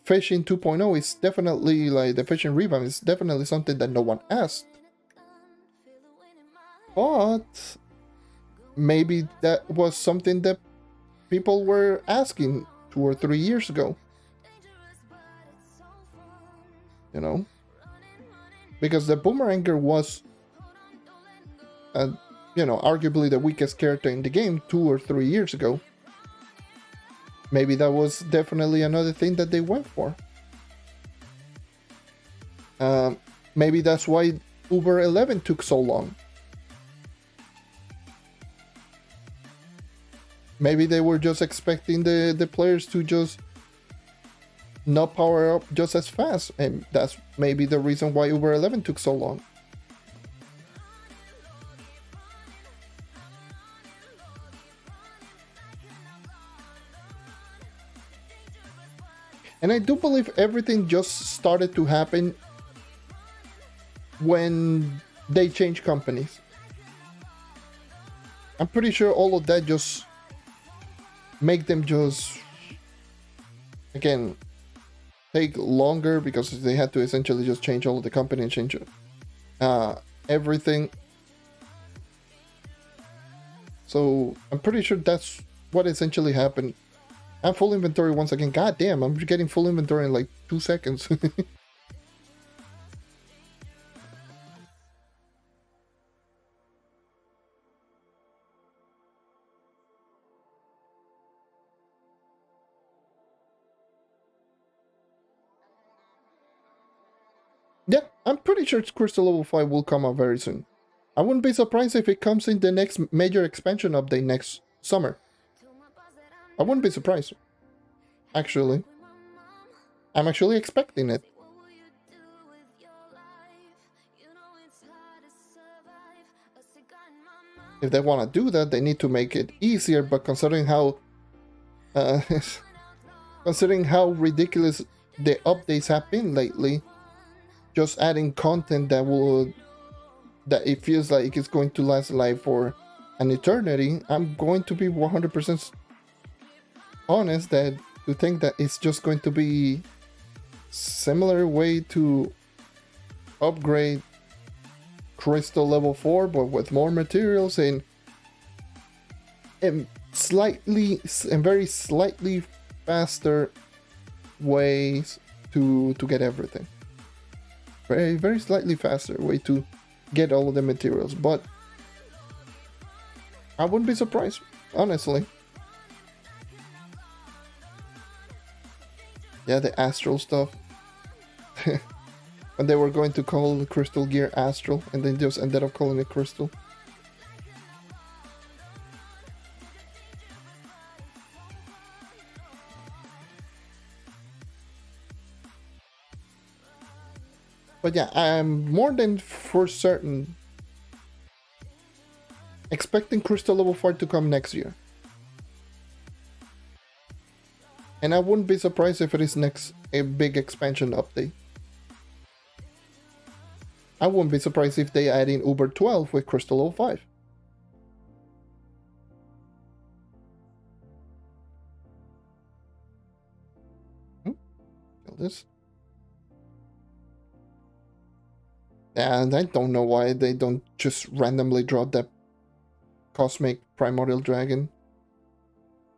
fishing 2.0 is definitely, like, the fishing revamp is definitely something that no one asked. But maybe that was something that people were asking 2 or 3 years ago. You know? Because the Boomeranger was, you know, arguably the weakest character in the game 2 or 3 years ago. Maybe that was definitely another thing that they went for. Maybe that's why Uber 11 took so long. Maybe they were just expecting the players to just not power up just as fast, and that's maybe the reason why Uber 11 took so long. And I do believe everything just started to happen when they changed companies. I'm pretty sure all of that just make them just, again, take longer because they had to essentially just change all of the company and change everything. So I'm pretty sure that's what essentially happened. I'm full inventory once again. God damn, I'm getting full inventory in like 2 seconds. Yeah, I'm pretty sure Crystal Level 5 will come out very soon. I wouldn't be surprised if it comes in the next major expansion update next summer. I wouldn't be surprised. Actually. I'm actually expecting it. if they want to do that, they need to make it easier. But considering how considering how ridiculous the updates have been lately, just adding content that it feels like it's going to last like for an eternity, I'm going to be 100% honest that to think that it's just going to be similar way to upgrade Crystal level 4 but with more materials and very slightly faster ways to get everything. Very slightly faster way to get all of the materials, but I wouldn't be surprised, honestly. Yeah, the Astral stuff. And they were going to call the Crystal Gear Astral, and they just ended up calling it Crystal. But yeah, I'm more than for certain expecting Crystal level 4 to come next year. And I wouldn't be surprised if it is next a big expansion update. I wouldn't be surprised if they add in Uber 12 with Crystal level 5. Kill this. And I don't know why they don't just randomly drop that Cosmic Primordial Dragon.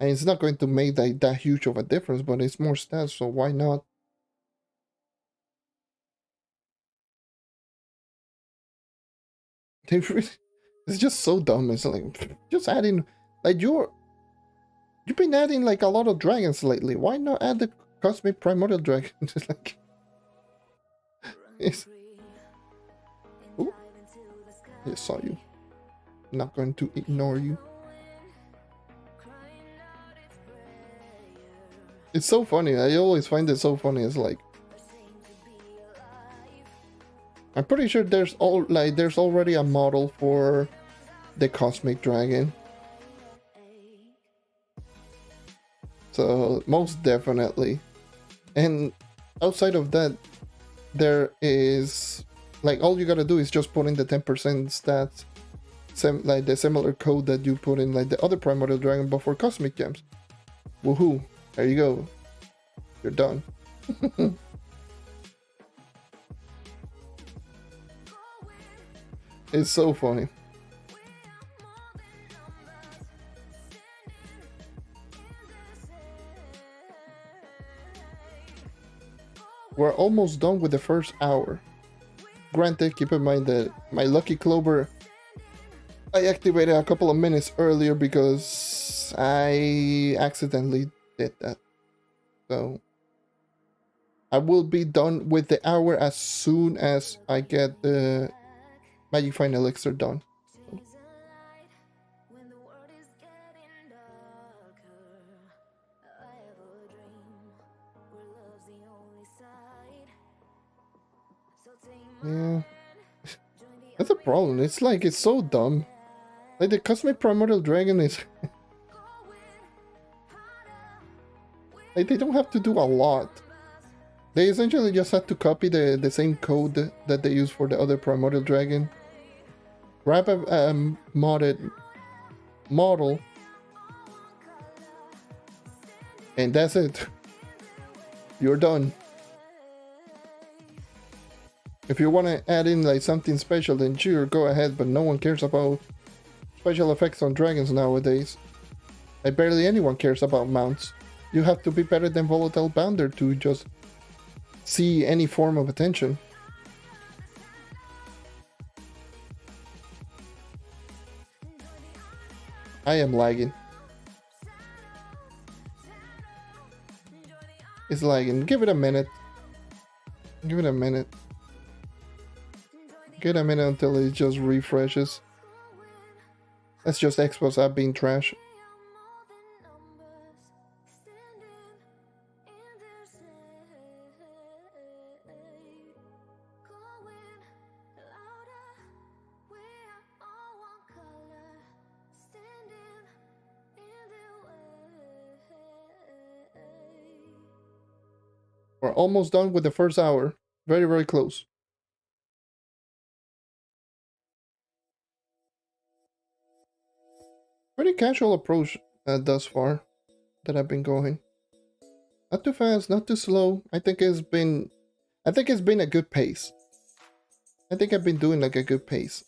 And it's not going to make that huge of a difference, but it's more stats, so why not? It's just so dumb. It's like, just adding, like, you've been adding like a lot of dragons lately. Why not add the Cosmic Primordial Dragon? Just like, it's... Ooh. I saw you. I'm not going to ignore you. It's so funny. I always find it so funny. It's like, I'm pretty sure there's already a model for the Cosmic Dragon. So most definitely. And outside of that, there is like all you gotta do is just put in the 10% stats, like the similar code that you put in like the other Primordial Dragon but for Cosmic Gems. Woohoo! There you go. You're done. It's so funny. We're almost done with the first hour. Granted, keep in mind that my Lucky Clover I activated a couple of minutes earlier because I accidentally did that. So I will be done with the hour as soon as I get the Magic Fine Elixir done. Yeah. That's a problem. It's like, it's so dumb. Like, the Cosmic Primordial Dragon is... like, they don't have to do a lot. They essentially just have to copy the same code that they use for the other Primordial Dragon. Grab a modded model. And that's it. You're done. If you want to add in like something special, then sure, go ahead, but no one cares about special effects on dragons nowadays. Like, barely anyone cares about mounts. You have to be better than Volatile Bounder to just see any form of attention. I am lagging. It's lagging. Give it a minute. Give it a minute. Give it a minute until it just refreshes. That's just Xbox app being trash. We're almost done with the first hour. Very, very close. Pretty casual approach thus far that I've been going. Not too fast, not too slow. I think it's been a good pace. I think I've been doing like a good pace.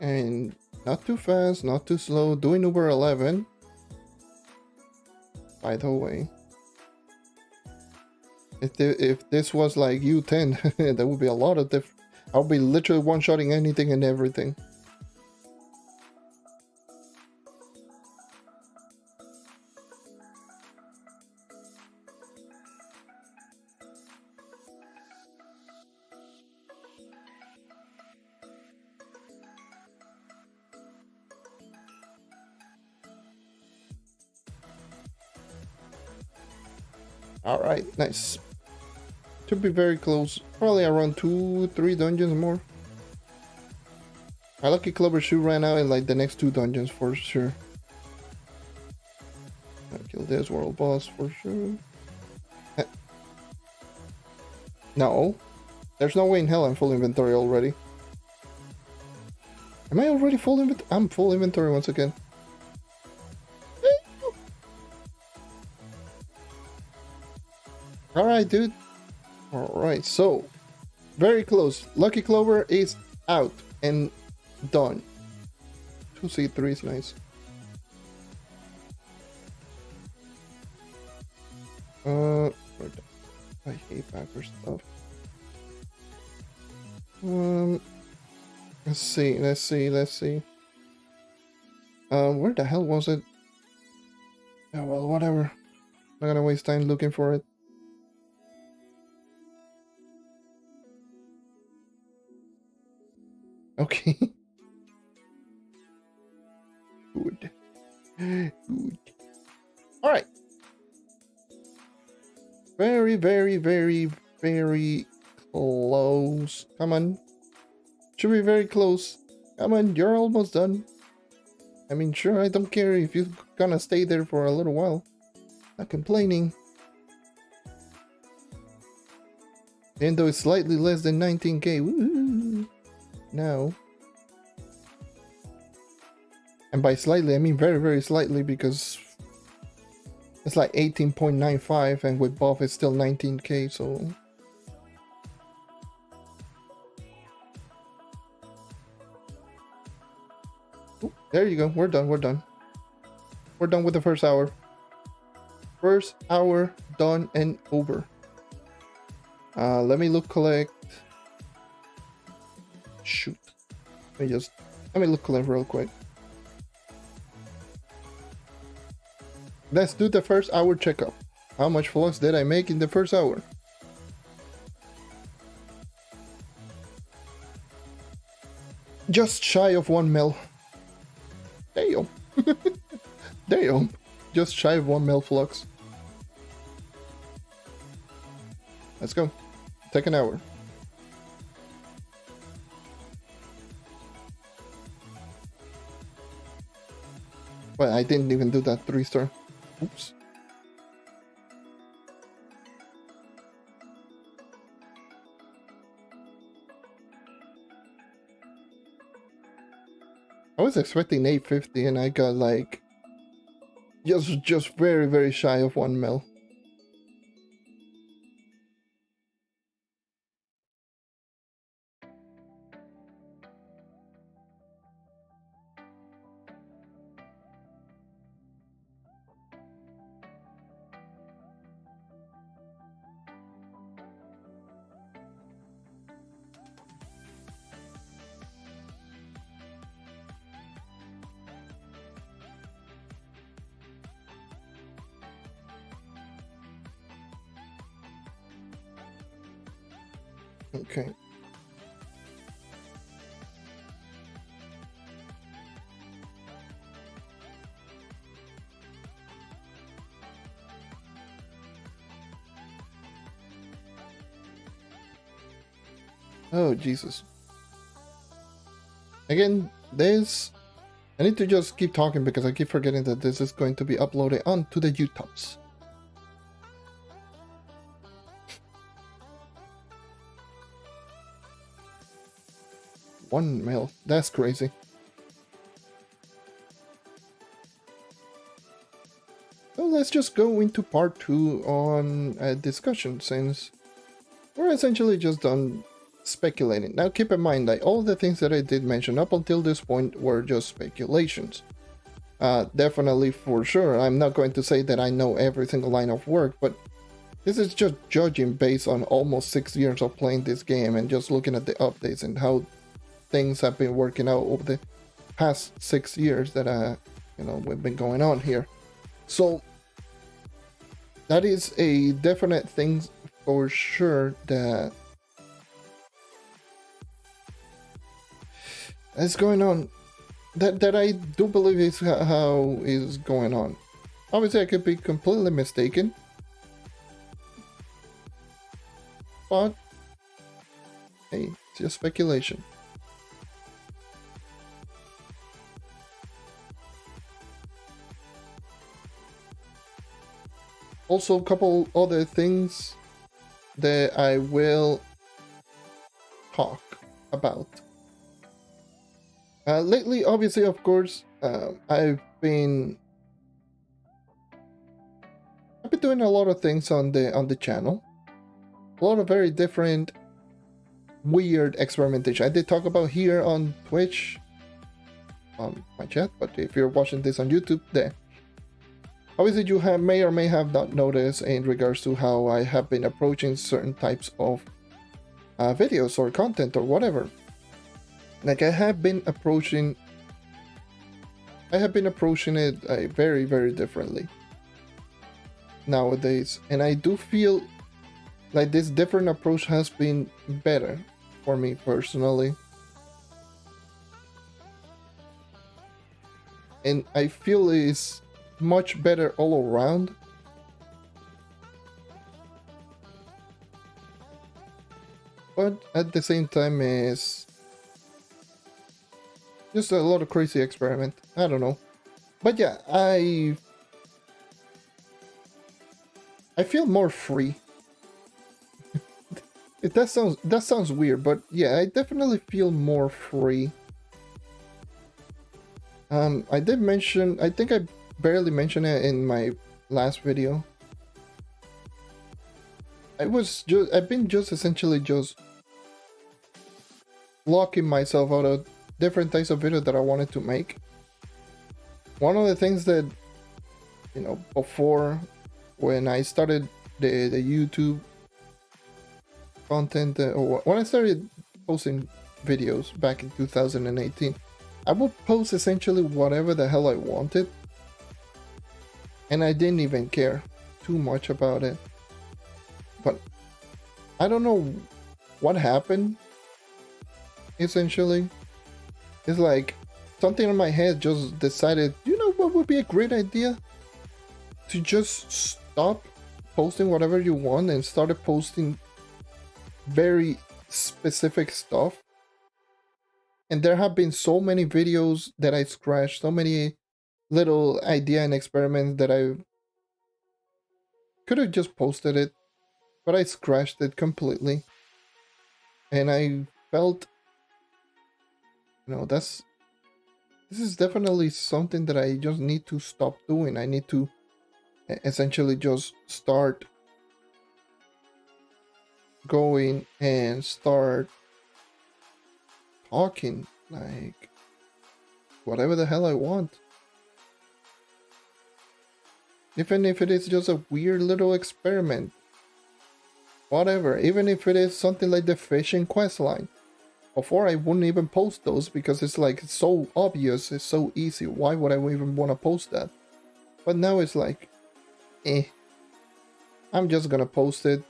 And not too fast, not too slow. Doing Uber 11. By the way. If this was like U10, there would be a lot of different. I'll be literally one-shotting anything and everything. Alright, nice. Should be very close. Probably around 2-3 dungeons more. My lucky clover shoe ran out in like the next 2 dungeons for sure. I'll kill this world boss for sure. No. There's no way in hell I'm full inventory already. Am I already full inventory? I'm full inventory once again. Alright, dude. Alright, so very close. Lucky Clover is out and done. 2C3 is nice. I hate backer stuff. Let's see. Where the hell was it? Oh well, whatever. Not gonna waste time looking for it. Okay. Good. Good. Alright. Very, very, very, very close. Come on. Should be very close. Come on, you're almost done. I mean, sure, I don't care if you're gonna stay there for a little while. Not complaining. Even though it's slightly less than 19k. Woo! Now. And by slightly, I mean very, very slightly because it's like 18.95 and with buff it's still 19k, so... Ooh, there you go, we're done. We're done with the first hour. First hour done and over. Let me collect. Shoot. Let me collect real quick. Let's do the first hour checkup. How much flux did I make in the first hour? Just shy of 1 mil. Damn. Damn. Just shy of 1 mil flux. Let's go. Take an hour. Well, I didn't even do that 3-star. Oops. I was expecting 850 and I got like just very, very shy of 1 mil. Okay. Oh, Jesus. Again, this, I need to just keep talking because I keep forgetting that this is going to be uploaded onto the YouTubes. One mil, that's crazy. So let's just go into part 2 on a discussion, since we're essentially just done speculating. Now keep in mind that all the things that I did mention up until this point were just speculations. Definitely, for sure, I'm not going to say that I know every single line of work, but this is just judging based on almost 6 years of playing this game and just looking at the updates and how things have been working out over the past 6 years that we've been going on here. So that is a definite thing for sure that is going on, that I do believe is how is going on. Obviously I could be completely mistaken, but hey, it's just speculation. Also, a couple other things that I will talk about. Lately, obviously, of course, I've been doing a lot of things on the channel. A lot of very different, weird experimentation. I did talk about here on Twitch, on my chat, but if you're watching this on YouTube, there. Obviously, you may or may have not noticed in regards to how I have been approaching certain types of videos or content or whatever. Like I have been approaching it very, very differently nowadays, and I do feel like this different approach has been better for me personally, and I feel it's much better all around. But at the same time is just a lot of crazy experiment. I don't know. But yeah, I feel more free. That sounds weird, but yeah, I definitely feel more free. I did mention, I think I barely mentioned it in my last video. I've been just essentially just locking myself out of different types of videos that I wanted to make. One of the things that, before when I started the YouTube content, or when I started posting videos back in 2018, I would post essentially whatever the hell I wanted, and I didn't even care too much about it. But I don't know what happened. Essentially, it's like something in my head just decided, you know what would be a great idea? To just stop posting whatever you want and started posting very specific stuff. And there have been so many videos that I scratched, so many little idea and experiments that I could have just posted it, but I scratched it completely. And I felt, this is definitely something that I just need to stop doing. I need to essentially just start going and start talking like whatever the hell I want. Even if it is just a weird little experiment. Whatever. Even if it is something like the fishing quest line. Before I wouldn't even post those because it's like so obvious, it's so easy. Why would I even want to post that? But now it's like, I'm just gonna post it.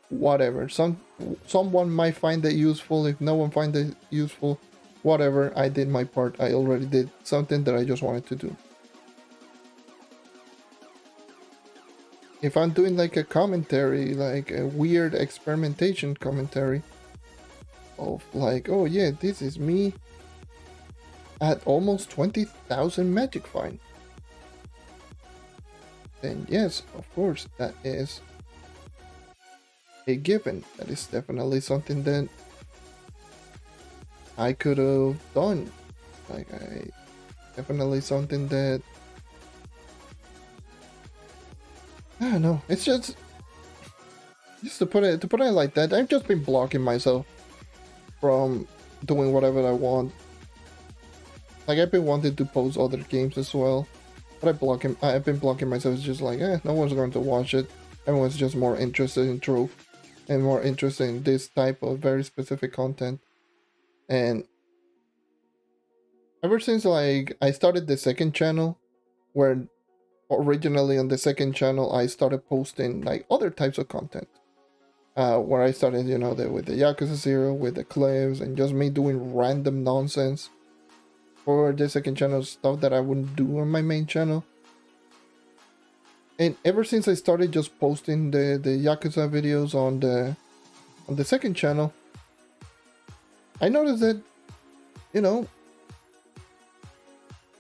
Whatever. Someone might find it useful. If no one finds it useful, whatever. I did my part. I already did something that I just wanted to do. If I'm doing like a commentary, like a weird experimentation commentary of like, oh yeah, this is me, at almost 20,000 magic fine, then yes, of course, that is a given. That is definitely something that I could have done. Like, I definitely something that I don't know. It's just to put it like that. I've just been blocking myself from doing whatever I want. Like, I've been wanting to post other games as well, but I've been blocking myself. It's just like, no one's going to watch it. Everyone's just more interested in Trove and more interested in this type of very specific content. And ever since like I started the second channel, where originally on the second channel I started posting like other types of content. Where I started, with the Yakuza 0, with the clips, and just me doing random nonsense for the second channel, stuff that I wouldn't do on my main channel. And ever since I started just posting the Yakuza videos on the second channel, I noticed that,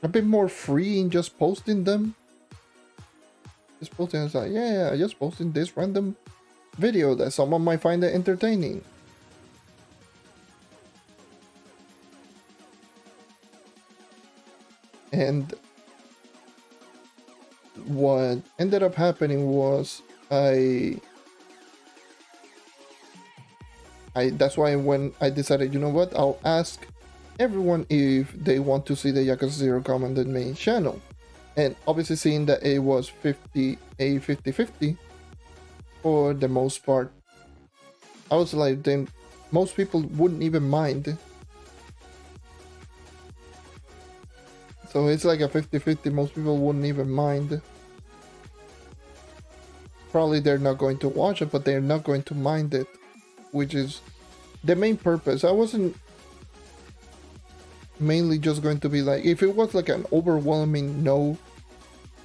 a bit more free in just posting them. Just posting, it's like, I just posting this random video that someone might find it entertaining. And what ended up happening was that's why when I decided, you know what, I'll ask everyone if they want to see the Yakuza 0 commented main channel. And obviously seeing that it was 50-50 for the most part, I was like, then most people wouldn't even mind. So it's like a 50-50, most people wouldn't even mind. Probably they're not going to watch it, but they're not going to mind it, which is the main purpose. I wasn't mainly just going to be like, if it was like an overwhelming no,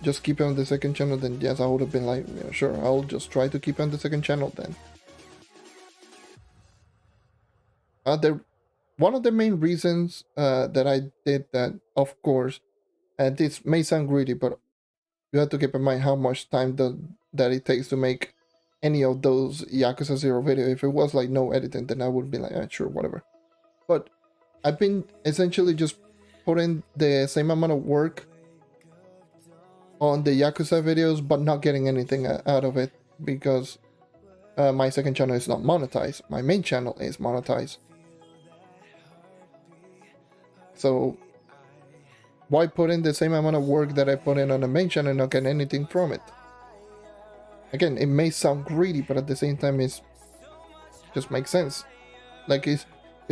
just keep it on the second channel, then yes, I would have been like, yeah, sure, I'll just try to keep it on the second channel then. One of the main reasons that I did that, of course, and this may sound greedy, but you have to keep in mind how much time that it takes to make any of those Yakuza 0 video. If it was like no editing, then I would be like, sure, whatever. But I've been essentially just putting the same amount of work on the Yakuza videos, but not getting anything out of it, because my second channel is not monetized. My main channel is monetized. So why put in the same amount of work that I put in on the main channel and not get anything from it? Again, it may sound greedy, but at the same time, it just makes sense. Like, it's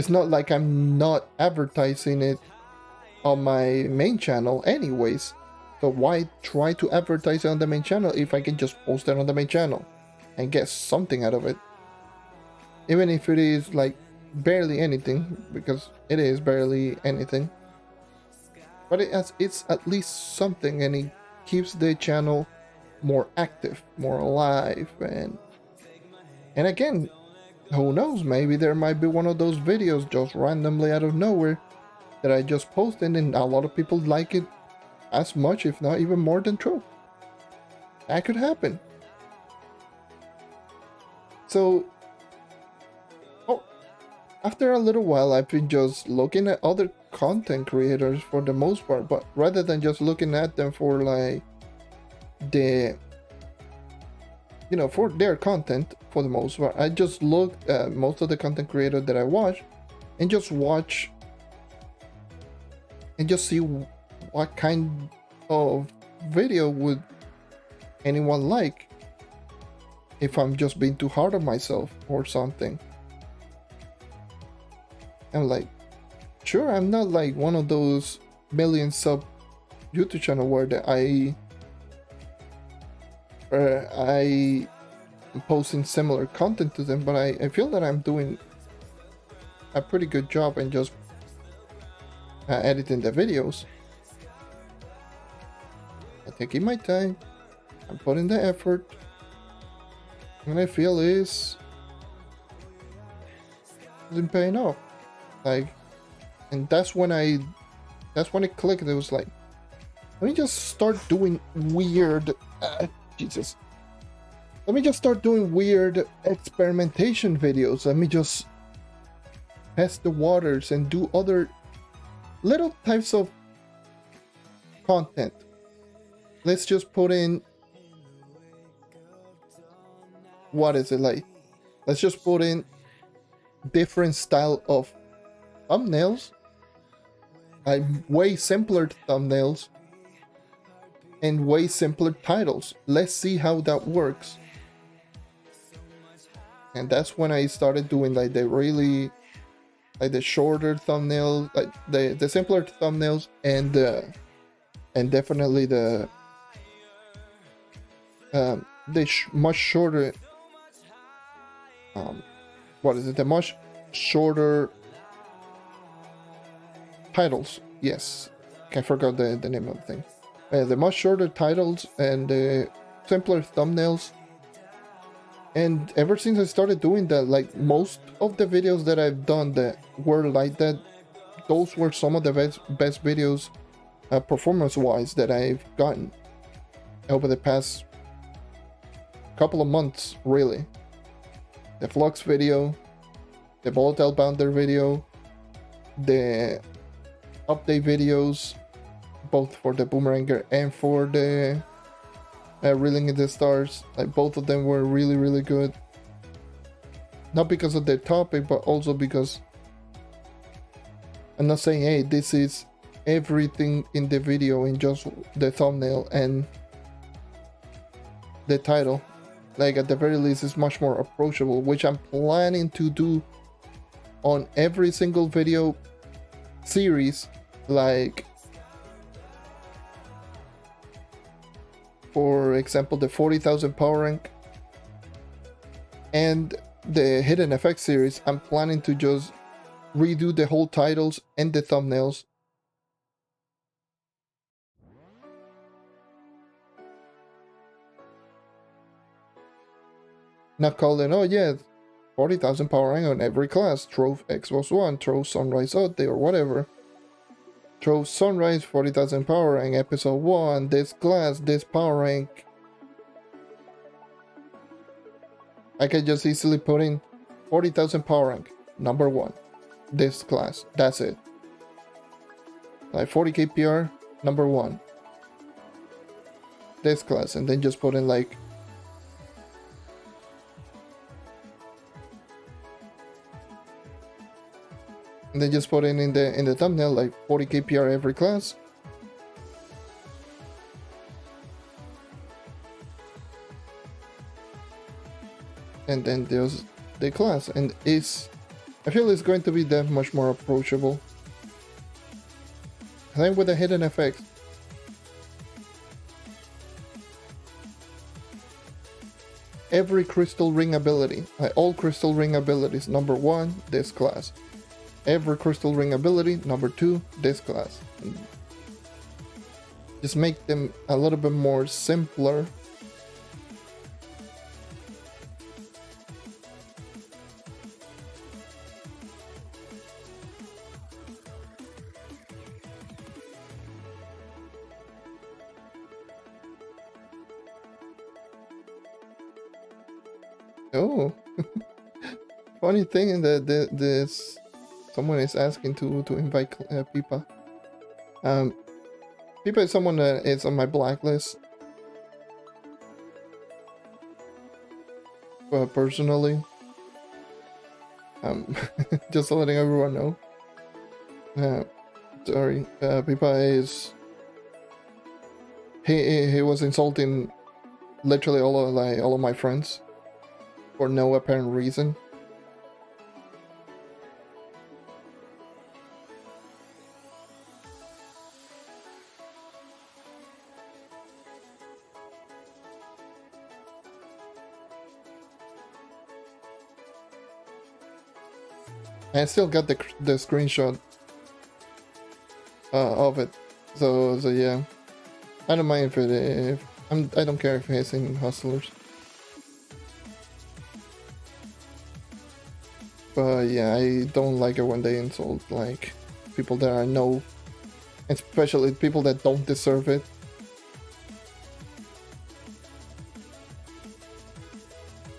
not like I'm not advertising it on my main channel anyways. So why try to advertise it on the main channel if I can just post it on the main channel and get something out of it? Even if it is like barely anything, because it is barely anything. But it's at least something, and it keeps the channel more active, more alive, and again, who knows, maybe there might be one of those videos just randomly out of nowhere that I just posted and a lot of people like it as much, if not even more than Trove. That could happen. So, after a little while, I've been just looking at other content creators for the most part, but rather than just looking at them for like for their content for the most part, I just looked at most of the content creators that I watch and just watch and just see what kind of video would anyone like if I'm just being too hard on myself or something. I'm like, sure, I'm not like one of those million sub YouTube channel where I am posting similar content to them, but I feel that I'm doing a pretty good job in just editing the videos. I'm taking my time, I'm putting the effort, and I feel isn't paying off. Like, and that's when I that's when it clicked. It was like, let me just start doing weird, Jesus. Let me just start doing weird experimentation videos. Let me just test the waters and do other little types of content. Let's just put in, what is it like? Let's just put in different style of thumbnails, like way simpler thumbnails and way simpler titles. Let's see how that works. And that's when I started doing like the really, like the shorter thumbnail, like the simpler thumbnails, and definitely the much shorter, what is it? The much shorter titles. Yes, I forgot the name of the thing. The much shorter titles and the simpler thumbnails. And ever since I started doing that, like most of the videos that I've done that were like that, those were some of the best videos performance-wise that I've gotten over the past couple of months, really. The Flux video, the Volatile Bounder video, the update videos, both for the Boomeranger and for the Reeling in the Stars. Like both of them were really, really good. Not because of the topic, but also because I'm not saying, hey, this is everything in the video in just the thumbnail and the title. Like at the very least, it's much more approachable, which I'm planning to do on every single video series. Like, for example, the 40,000 power rank and the hidden effects series. I'm planning to just redo the whole titles and the thumbnails. Not calling, oh yeah, 40,000 power rank on every class, Trove Xbox One, Trove Sunrise out there, or whatever. Trove Sunrise, 40,000 power rank, episode 1, this class, this power rank. I can just easily put in 40,000 power rank, number 1, this class, that's it. Like 40k PR, number 1, this class, and then just put in like and then just put in the thumbnail like 40k PR every class. And then there's the class, and I feel it's going to be that much more approachable. And then with the hidden effects, every crystal ring ability, all crystal ring abilities, number 1, this class. Every crystal ring ability, number 2, this class. Just make them a little bit more simpler. Oh, funny thing that this someone is asking to invite Pipa. Pipa is someone that is on my blacklist. Personally, just letting everyone know. Sorry, Pipa is. He was insulting literally all of my friends for no apparent reason. I still got the screenshot of it, so yeah, I don't mind if I don't care if he's in Hustlers. But yeah, I don't like it when they insult like people that I know especially people that don't deserve it.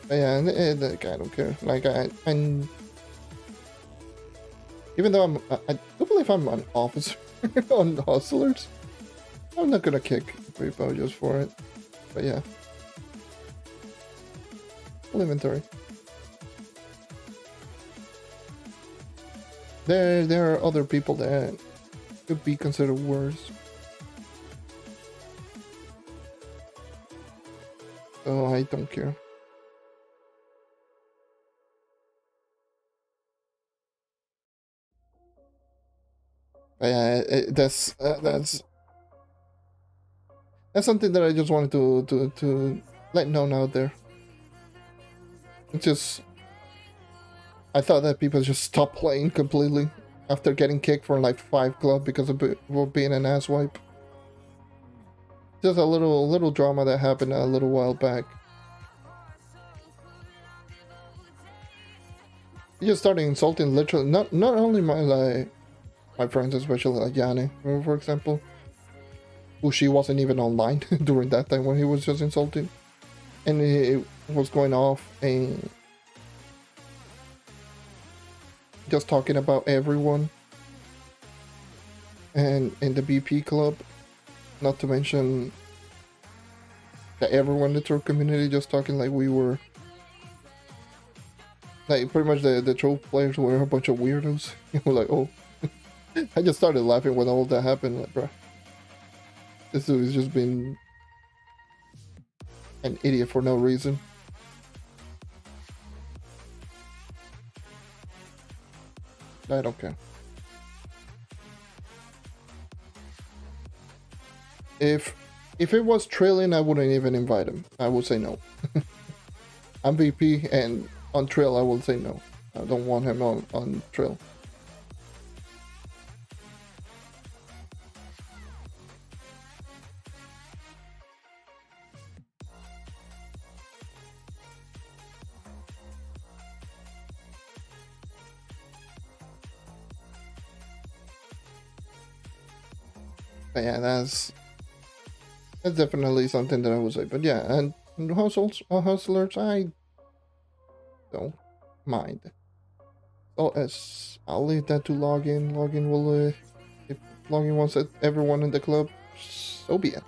But yeah, like, I don't care. Like I'm even though I do believe I'm an officer on Hustlers, I'm not gonna kick people just for it. But yeah, full inventory. There are other people that could be considered worse. So I don't care. But yeah, that's something that I just wanted to let known out there. It's just I thought that people just stopped playing completely after getting kicked from like 5 club because of being an asswipe. Just a little drama that happened a little while back. He just started insulting literally not only my friends, especially like Yanni, for example, who she wasn't even online during that time when he was just insulting, and he was going off and just talking about everyone and in the BP club, not to mention that everyone in the Trove community, just talking like we were like pretty much the Trove players were a bunch of weirdos. We're like, oh. I just started laughing when all that happened, like, bro. This dude has just been an idiot for no reason. I don't care. If it was Trillion, I wouldn't even invite him. I would say no. I'm VP, and on Trill, I will say no. I don't want him on Trill. But yeah, that's definitely something that I would say. But yeah, and hustlers, I don't mind. So as I'll leave that to login. Login will if login wants everyone in the club, so be it.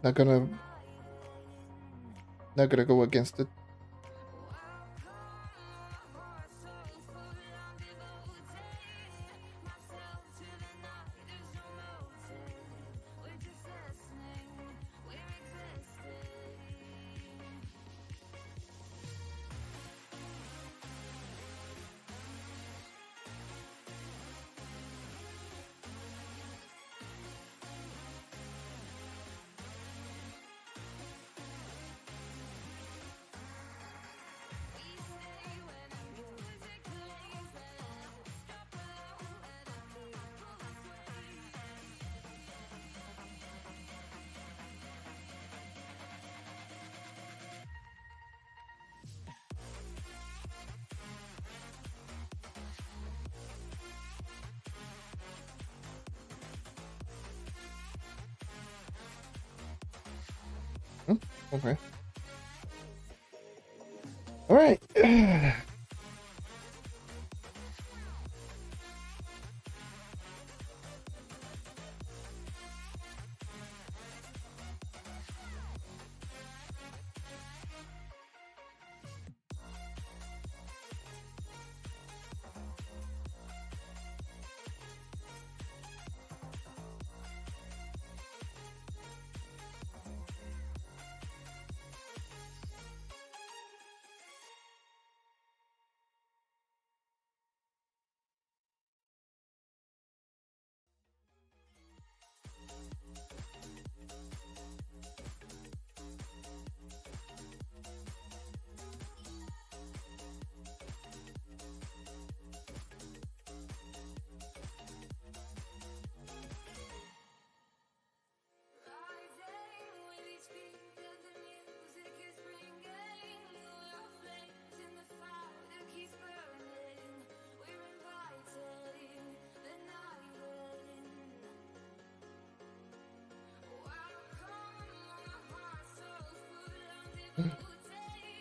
Not gonna go against it. Okay. All right.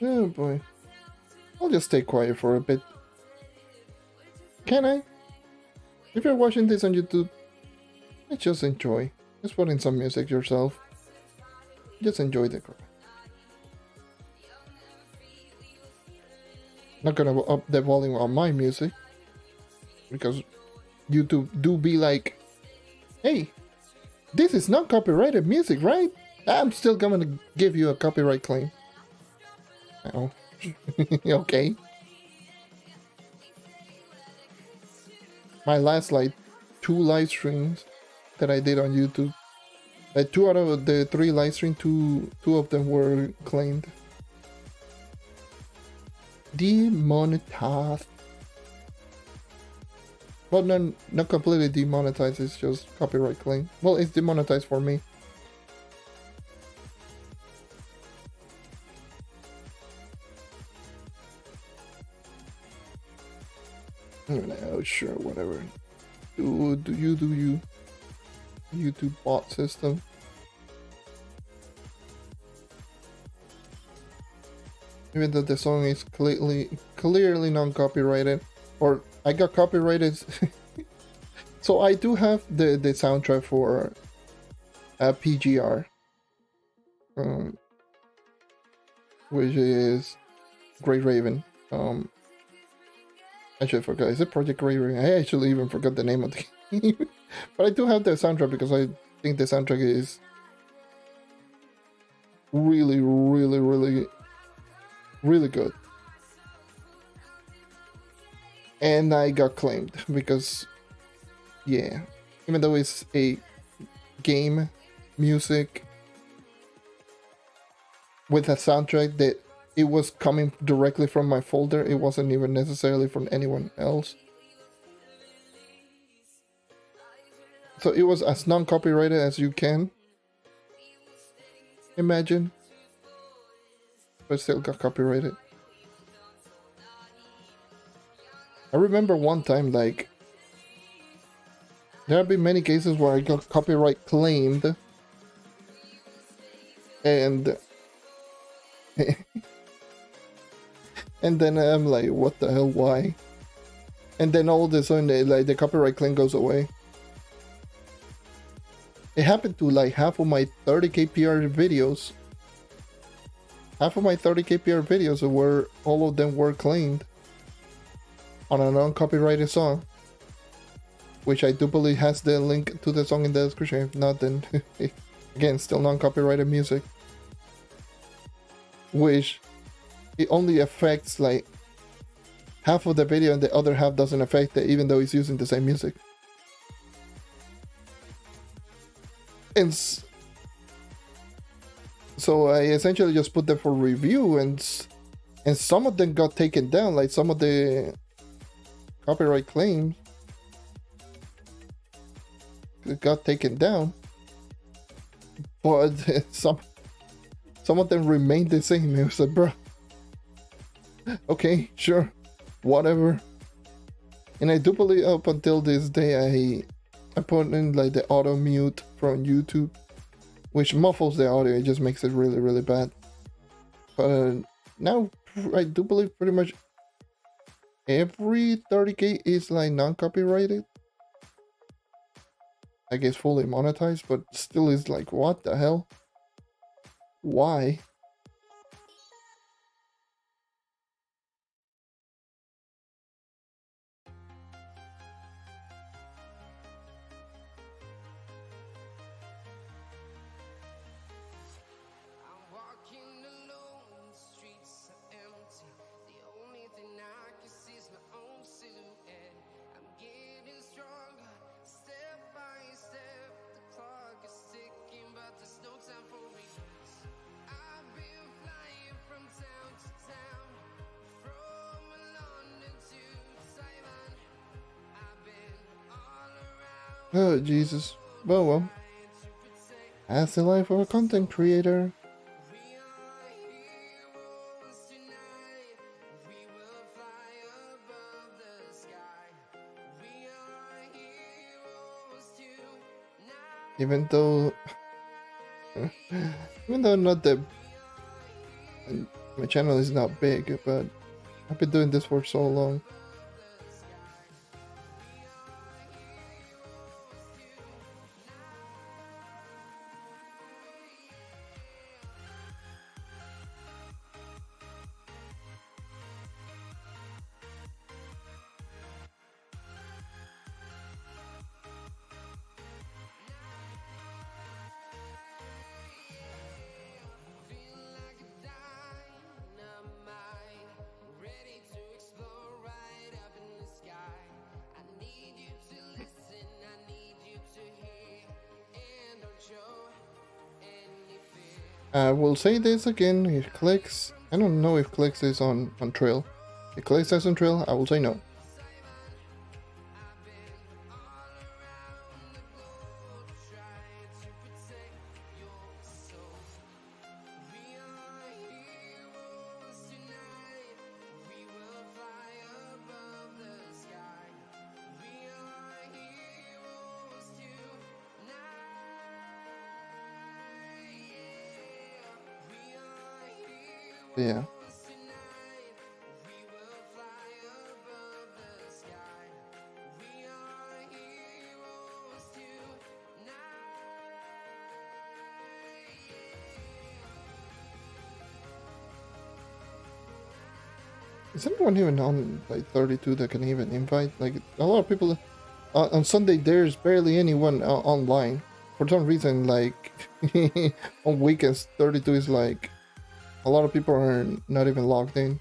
Oh boy. I'll just stay quiet for a bit. Can I? If you're watching this on YouTube, just enjoy. Just put in some music yourself. Just enjoy the crap. Not gonna up the volume on my music, because YouTube do be like, hey, this is not copyrighted music, right? I'm still gonna give you a copyright claim. Oh. Okay. My last like 2 live streams that I did on YouTube, like 2 out of the 3 live streams, two of them were claimed. Demonetized. Well, not completely demonetized, it's just copyright claim. Well, it's demonetized for me. No, sure, whatever. Do you. YouTube bot system. Even though the song is clearly non-copyrighted, or I got copyrighted. So I do have the soundtrack for PGR, which is Great Raven. Actually, I forgot. Is it Project Great Raven? I actually even forgot the name of the game. But I do have the soundtrack because I think the soundtrack is really good. And I got claimed because, yeah, even though it's a game music with a soundtrack that it was coming directly from my folder, it wasn't even necessarily from anyone else. So it was as non-copyrighted as you can imagine, but still got copyrighted. I remember one time, like, there have been many cases where I got copyright claimed, and and then I'm like, what the hell, why? And then all of a sudden, like, the copyright claim goes away. It happened to like half of my 30k PR videos. Half of my 30k PR videos were, all of them were claimed on a non-copyrighted song, which I do believe has the link to the song in the description. If not, then again, still non-copyrighted music, which it only affects like half of the video and the other half doesn't affect it, even though it's using the same music. And so I essentially just put them for review, and some of them got taken down, like some of the copyright claims got taken down, but some of them remained the same. It was like, bro, okay, sure, whatever. And I do believe up until this day I put in like the auto mute from YouTube, which muffles the audio. It just makes it really bad. But now I do believe pretty much every 30k is like non-copyrighted. I guess fully monetized, but still is like, what the hell? Why? Oh, Jesus. Well. That's the life of a content creator. Even though not the And my channel is not big, but I've been doing this for so long. I will say this again, if clicks, I don't know if clicks is on trail. If clicks is on trail, I will say no. Yeah. Is anyone even on like 32 that can even invite? Like a lot of people on Sunday, there's barely anyone online. For some reason, like on weekends, 32 is like a lot of people are not even logged in.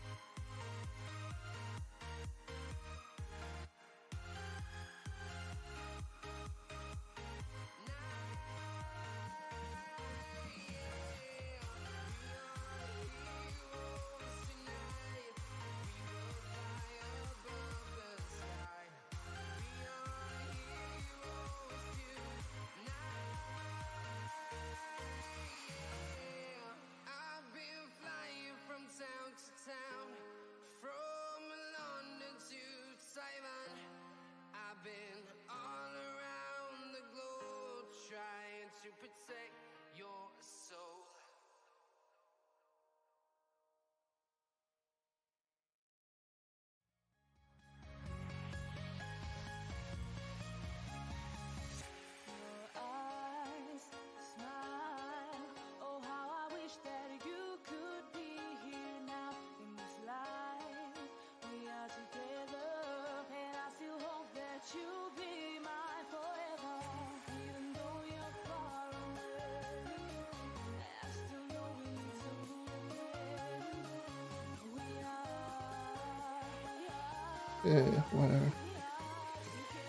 Yeah, whatever.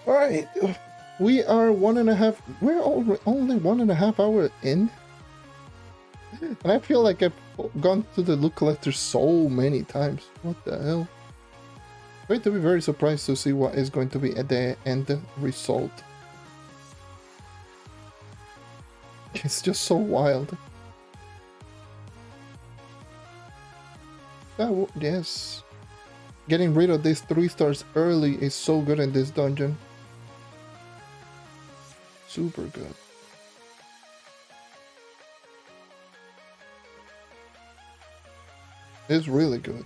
Alright, we are we're only 1.5 hours in. And I feel like I've gone to the loot collector so many times. What the hell? Going to be very surprised to see what is going to be at the end result. It's just so wild. Yes. Getting rid of these 3 stars early is so good in this dungeon. Super good. It's really good.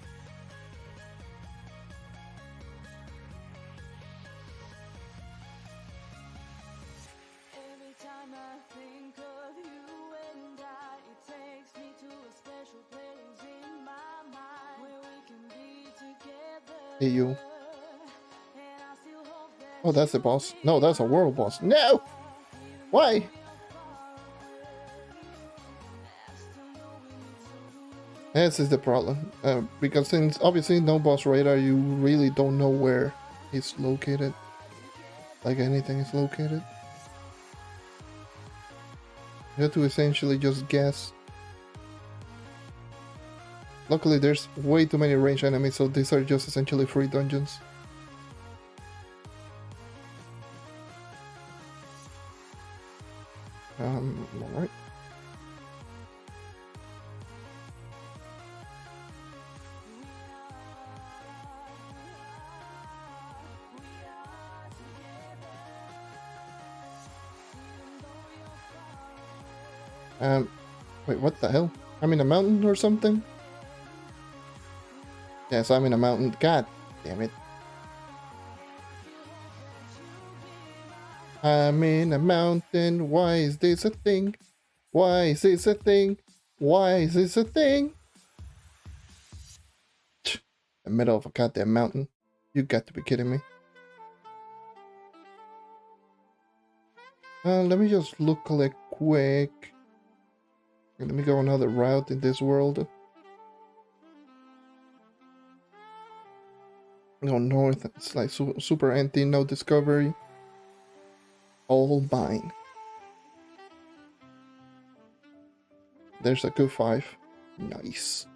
Hey, you. Oh, that's the boss. No, that's a world boss. No! Why? This is the problem. Because since obviously no boss radar, you really don't know where it's located. Like anything is located. You have to essentially just guess. Luckily, there's way too many ranged enemies, so these are just essentially free dungeons. Alright. Wait, what the hell? I'm in a mountain or something? Yes, I'm in a mountain. God damn it. I'm in a mountain. Why is this a thing? Why is this a thing? Why is this a thing? The middle of a goddamn mountain. You got to be kidding me. Let me just look like quick. Let me go another route in this world. Go north. It's like super empty, no discovery. All mine. There's a good 5. Nice.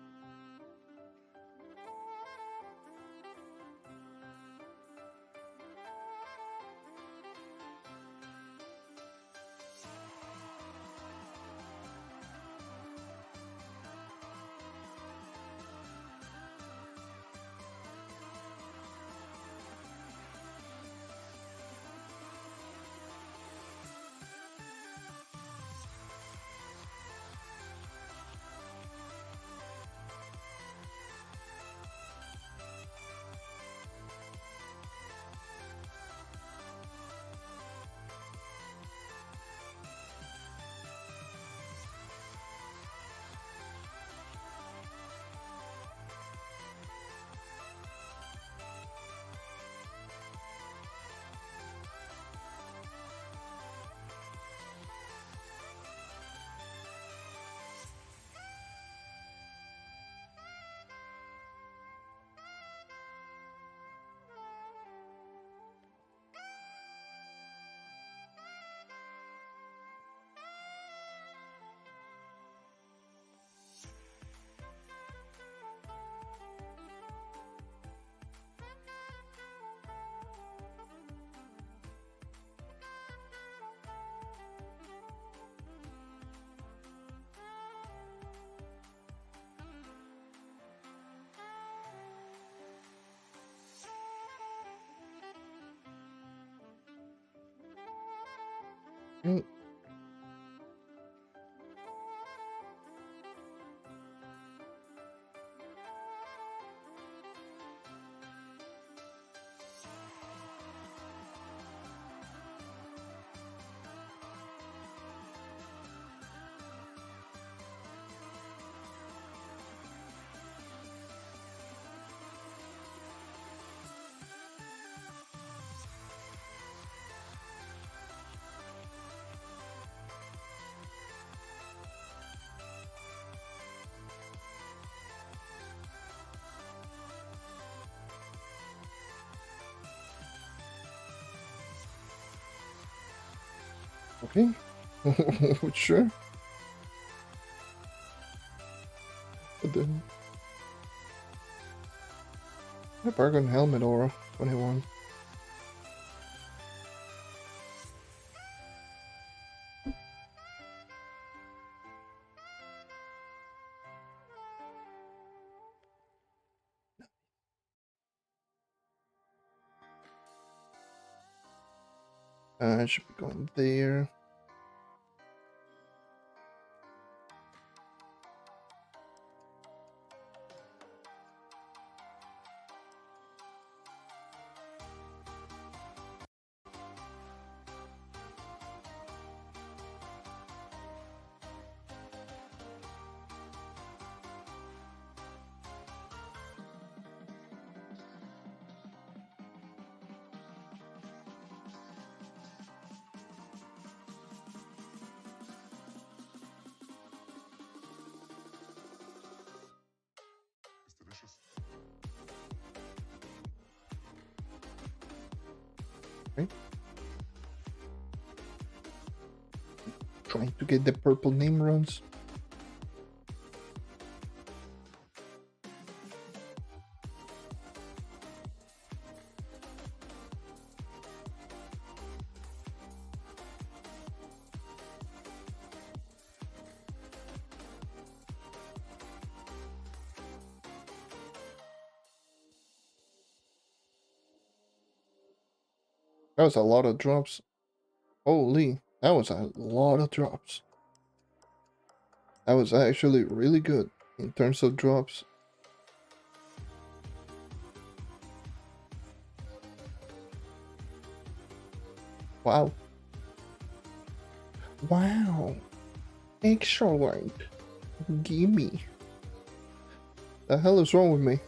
Mm. Okay. Sure. But then a bargain helmet aura 21. I should be going there. Okay. Trying to get the purple name runs. That was a lot of drops. Holy, that was a lot of drops. That was actually really good in terms of drops. Wow. Wow. Excellent. Gimme. The hell is wrong with me?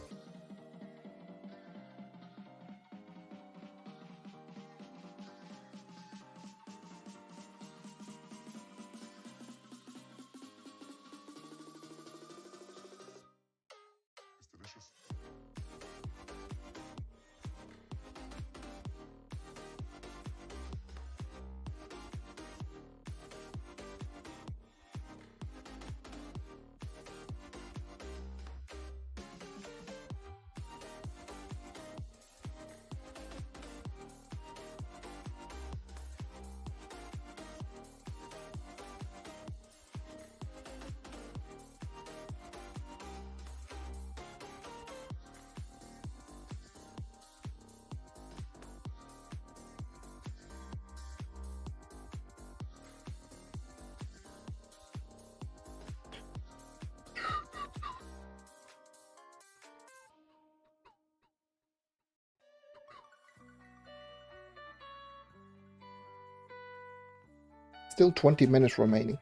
Still 20 minutes remaining.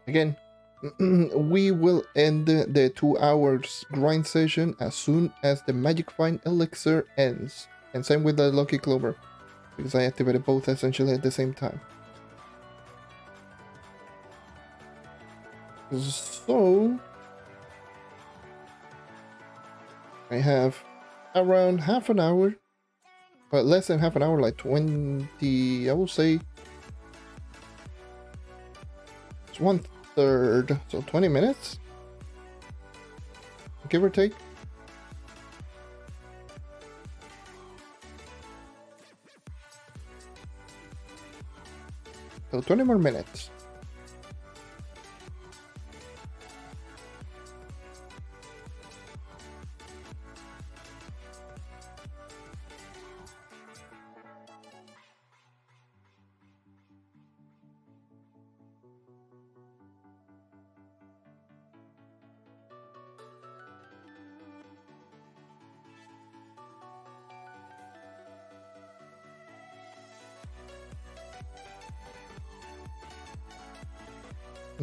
Again, we will end the 2 hours grind session as soon as the magic find elixir ends. And same with the lucky clover, because I activated both essentially at the same time. So I have around half an hour, but less than half an hour, like 20, I will say it's 1/3, so 20 minutes, give or take. So 20 more minutes.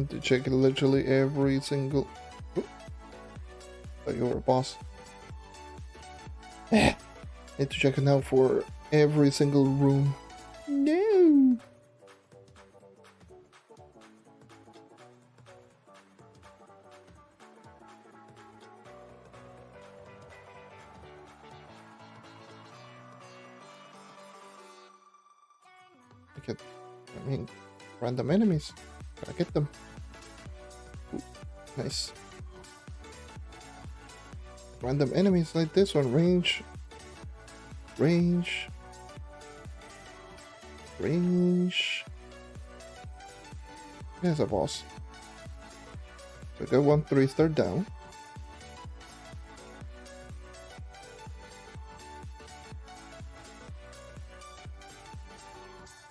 To check literally every single. Oh, you're a boss. Need to check it now for every single room. No. I mean, random enemies. Gotta get them. Ooh, nice. Random enemies like this one. Range. There's a boss. So go 1, 3 star down.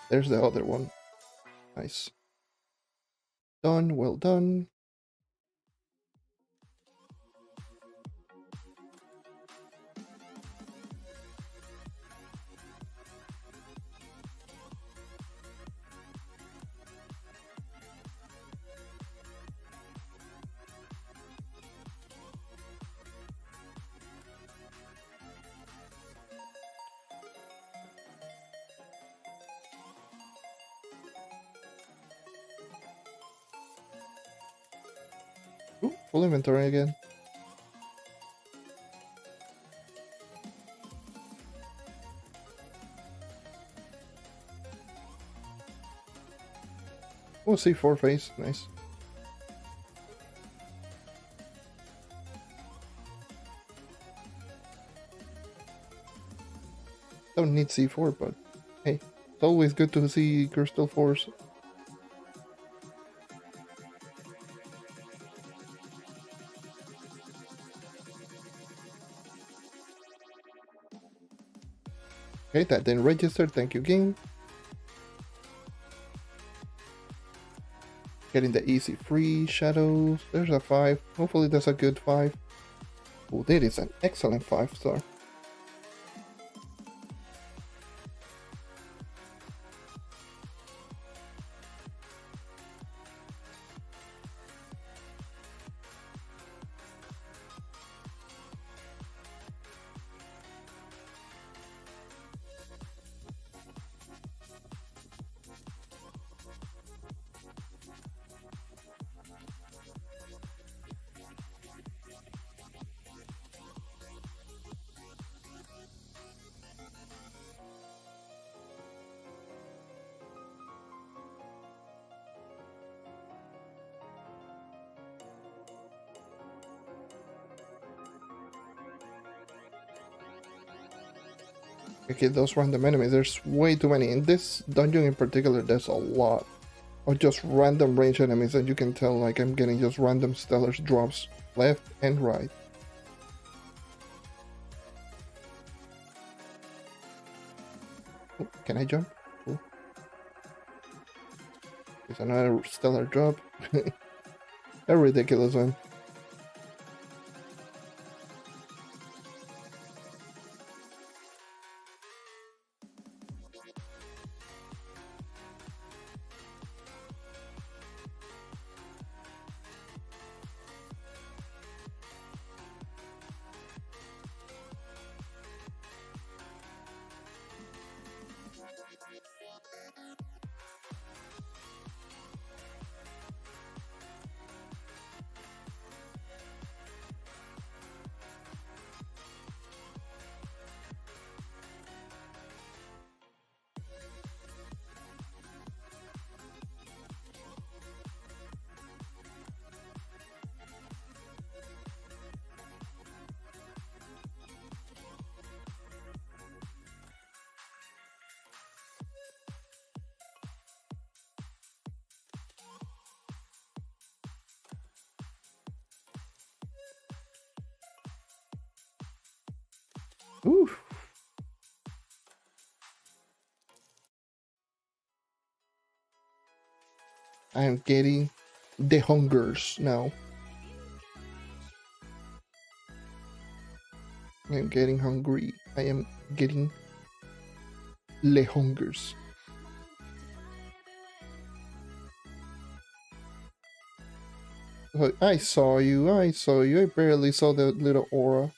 There's the other one. Nice. Done, well done. Ooh, full inventory again. Oh, C4 phase, nice. Don't need C4, but hey, it's always good to see Crystal Force. Okay, that didn't register, thank you game. Getting the easy free shadows. There's a 5. Hopefully that's a good 5. Oh, that is an excellent 5 star. Okay, those random enemies, there's way too many. In this dungeon in particular, there's a lot of just random range enemies, and you can tell like I'm getting just random stellar drops left and right. Oh, can I jump? Oh. There's another stellar drop. A ridiculous one. Ooh. I am getting the hungers now. I am getting hungry. I am getting le hungers. I saw you. I saw you. I barely saw the little aura.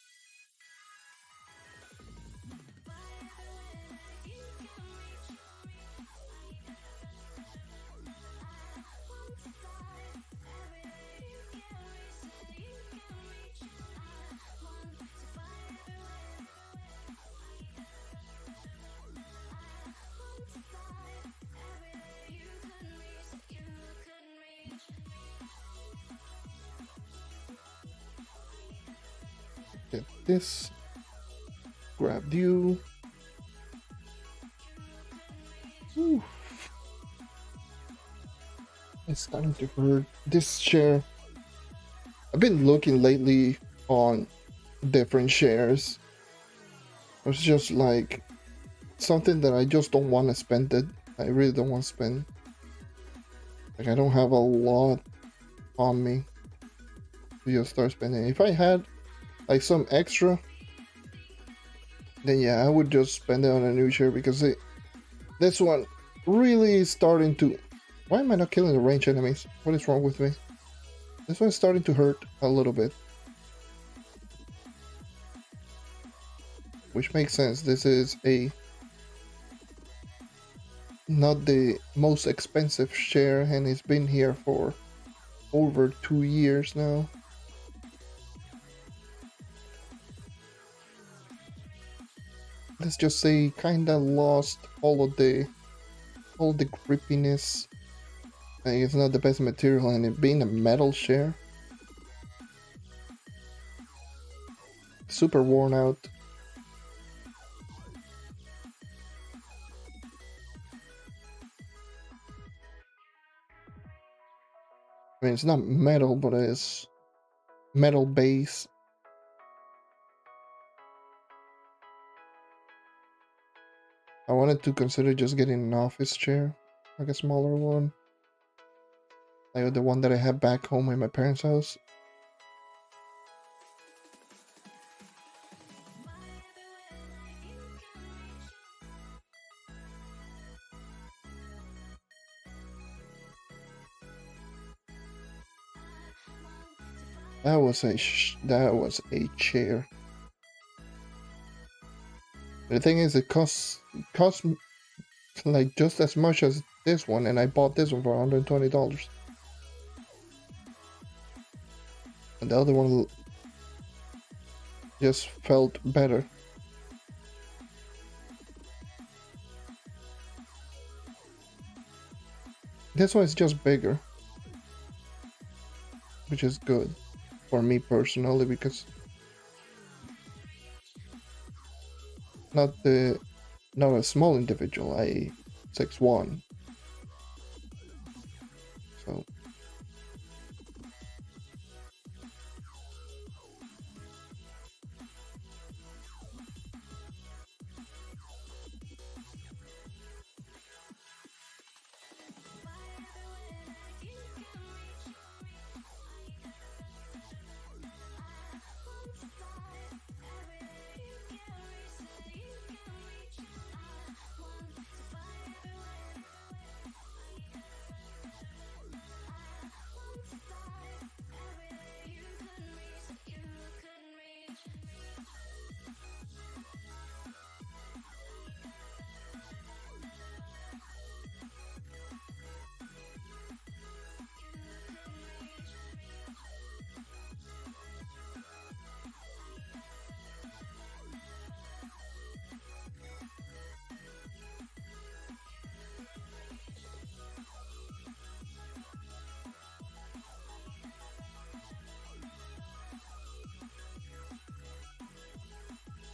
Get this. Grab you. Ooh. It's starting to hurt. This chair. I've been looking lately on different shares. It's just like something that I just don't want to spend it. I really don't want to spend. Like I don't have a lot on me to just start spending. If I had like some extra, then yeah, I would just spend it on a new share because this one really is starting to. Why am I not killing the range enemies? What is wrong with me? This one's starting to hurt a little bit. Which makes sense. This is not the most expensive share and it's been here for over 2 years now. Let's just say kinda lost all the creepiness. Like it's not the best material and it being a metal share. Super worn out. I mean, it's not metal, but it's metal base. I wanted to consider just getting an office chair, like a smaller one. Like the one that I have back home in my parents' house. That was a chair. The thing is, it costs like just as much as this one, and I bought this one for $120. And the other one just felt better. This one is just bigger, which is good for me personally because not the not a small individual, a 6'1". So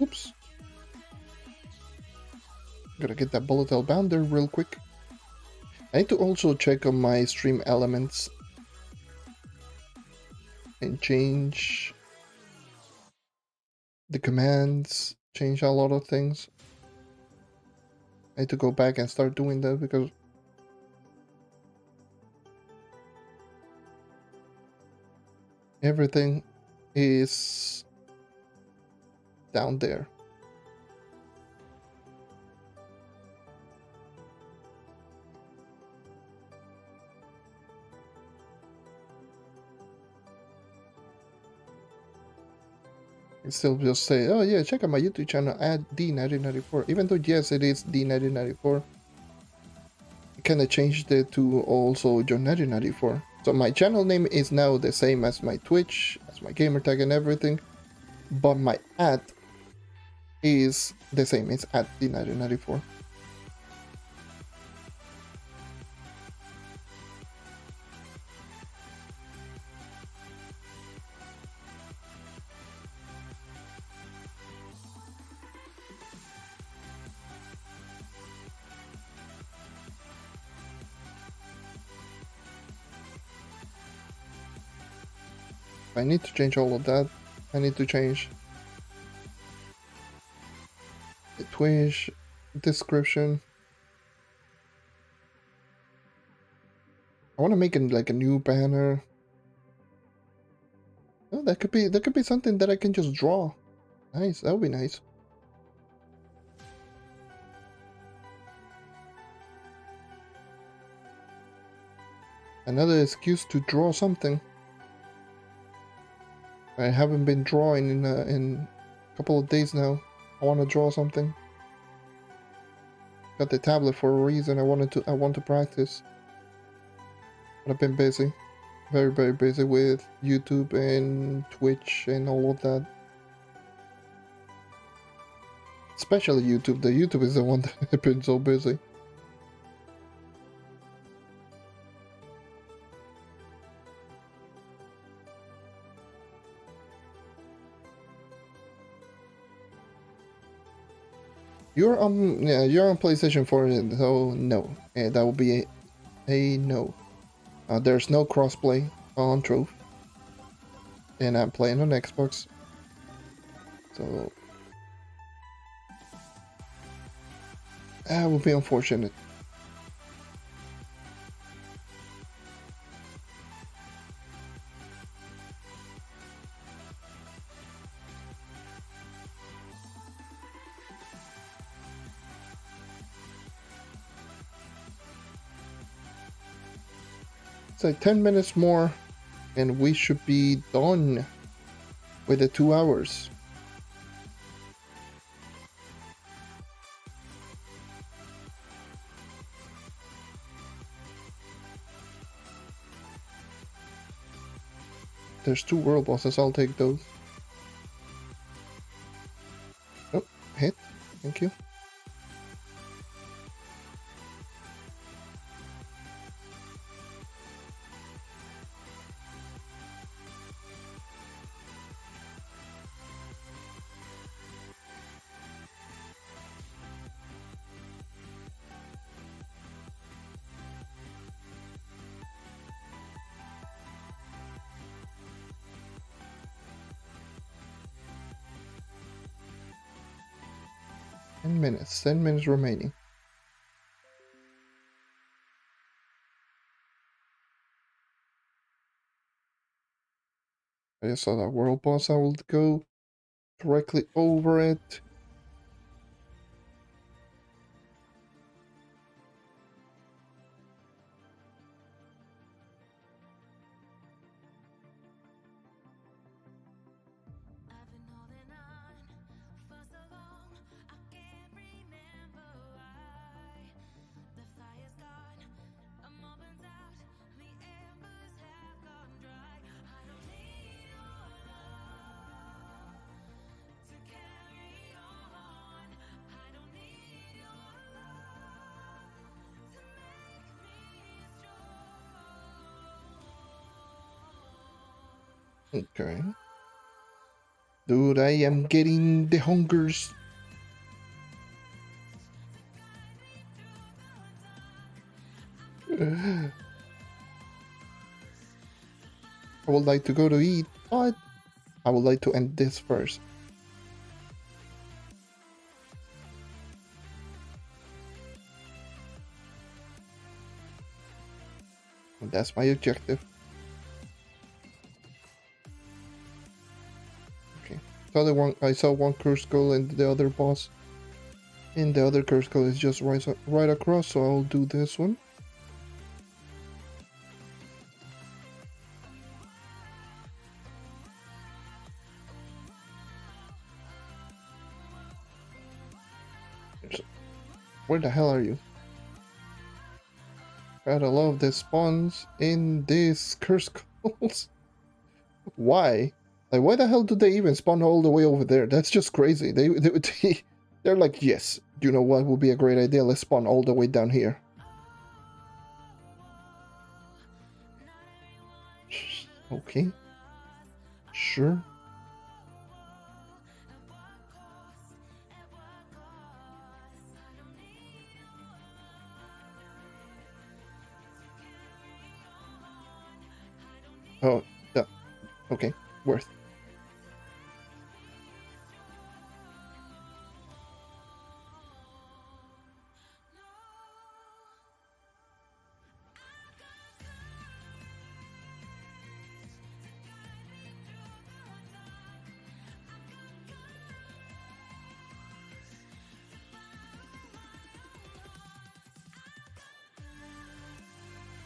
oops. Gotta get that volatile bounder real quick. I need to also check on my stream elements and change the commands, change a lot of things. I need to go back and start doing that because everything is down there. It still just say, oh yeah, check out my YouTube channel at D1994. Even though yes, it is D1994. I kinda changed it to also JonNario94. So my channel name is now the same as my Twitch, as my gamertag and everything. But my ad is the same, it's at D1994. I need to change all of that. I need to change the Twitch description. I want to make it like a new banner. Oh, that could be something that I can just draw. Nice, that would be nice. Another excuse to draw something. I haven't been drawing in a couple of days now. I want to draw something. Got the tablet for a reason. I want to practice. But I've been busy, very busy with YouTube and Twitch and all of that. Especially YouTube. The YouTube is the one that has been so busy. You're on PlayStation 4, so no. That will be a no. There's no crossplay on Trove, and I'm playing on Xbox, so that would be unfortunate. It's like 10 minutes more and we should be done with the 2 hours. There's 2 world bosses, I'll take those. Oh, hit. Thank you. 10 minutes. 10 minutes remaining. I just saw that world boss. I will go directly over it. Okay. Dude, I am getting the hungers. I would like to go to eat, but I would like to end this first. And that's my objective. Okay. I saw one curse skull and the other boss. And the other curse skull is just right across, so I'll do this one. Where the hell are you? Gotta love the spawns in these curse skulls. Why? Like, why the hell do they even spawn all the way over there? That's just crazy. They're like, yes, you know what would be a great idea? Let's spawn all the way down here. Okay. Sure. Oh, yeah. Okay. Worth.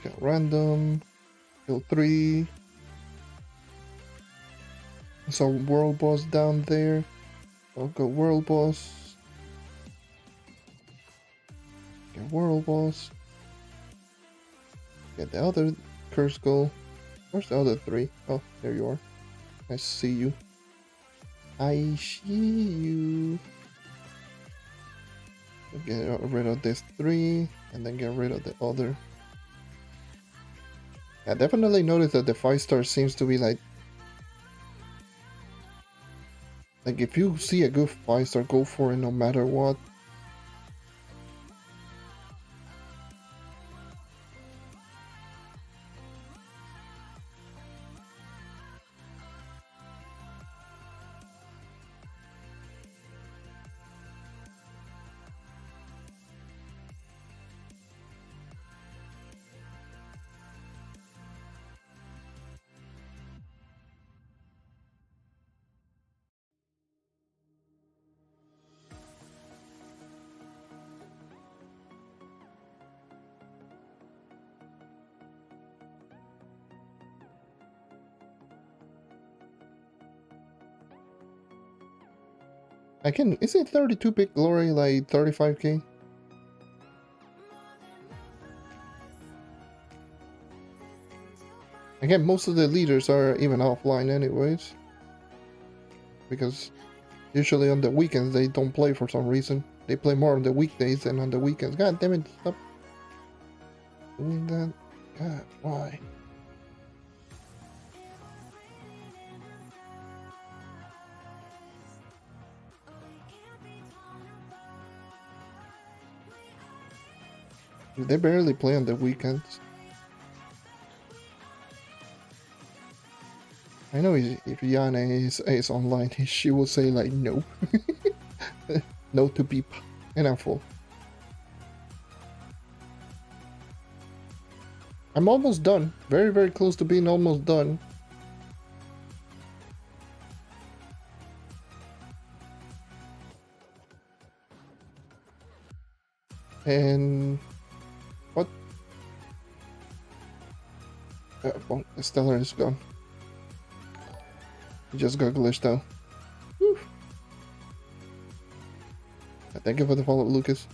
Okay, random. Kill 3. So world boss down there. I'll go world boss. Get world boss. Get the other curse goal. Where's the other 3? Oh, there you are. I see you. I see you. Get rid of this 3 and then get rid of the other. I definitely noticed that the 5-star seems to be like if you see a good 5-star, go for it no matter what. Is it 32 bit glory like 35k? Again, most of the leaders are even offline anyways. Because usually on the weekends they don't play for some reason. They play more on the weekdays than on the weekends. God damn it, stop doing that. God, why? They barely play on the weekends. I know if Yana is online, she will say like no. No to beep. And I'm full. I'm almost done. Very, very close to being almost done. And what? Well, the stellar is gone. It just got glitched out. Whew. Thank you for the follow, Lucas.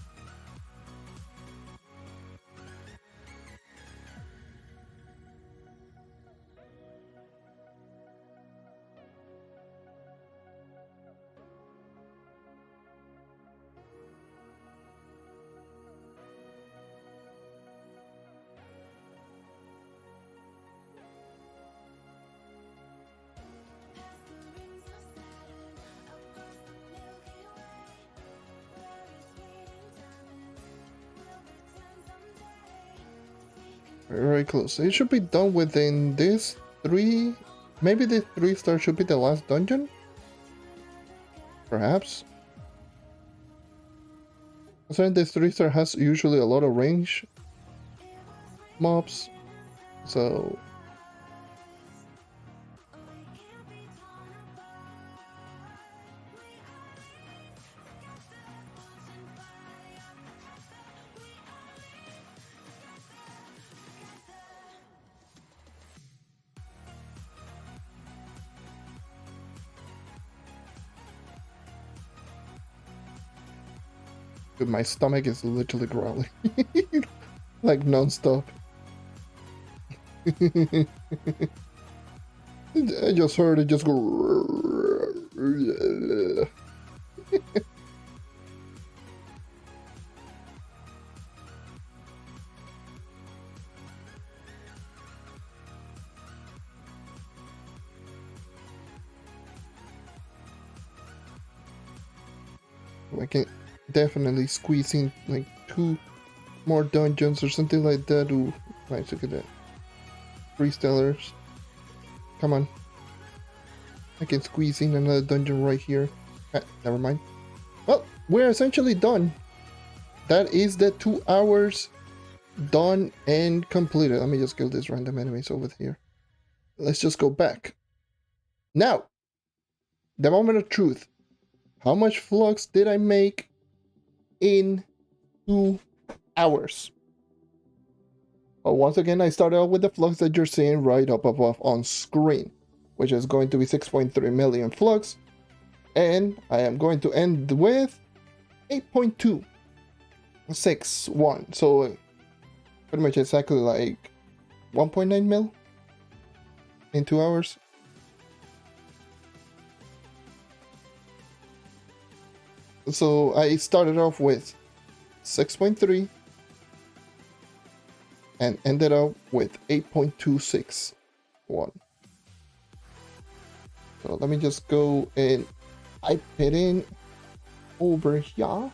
Very close. It should be done within this 3. Maybe the 3-star should be the last dungeon? Perhaps? Considering this 3-star has usually a lot of range mobs, so... Dude, my stomach is literally growling. Like non-stop. I just heard it just go. I can definitely squeeze in like 2 more dungeons or something like that. Ooh, nice, look at that. 3 stellars. Come on. I can squeeze in another dungeon right here. Ah, never mind. Well, we're essentially done. That is the 2 hours done and completed. Let me just kill this random enemies over here. Let's just go back. Now, the moment of truth. How much flux did I make in 2 hours? Well, once again, I started out with the flux that you're seeing right up above on screen, which is going to be 6.3 million flux. And I am going to end with 8.261. So pretty much exactly like 1.9 mil in 2 hours. So I started off with 6.3 and ended up with 8.261. So let me just go and type it in over here.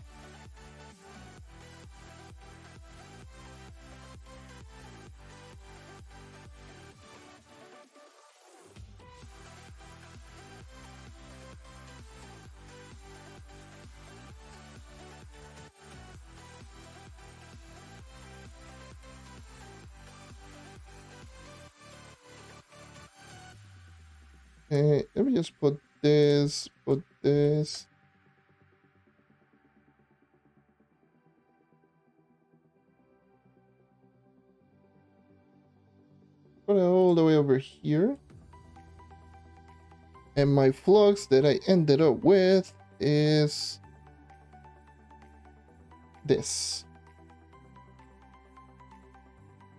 Let me just put this, put it all the way over here. And my flux that I ended up with is this.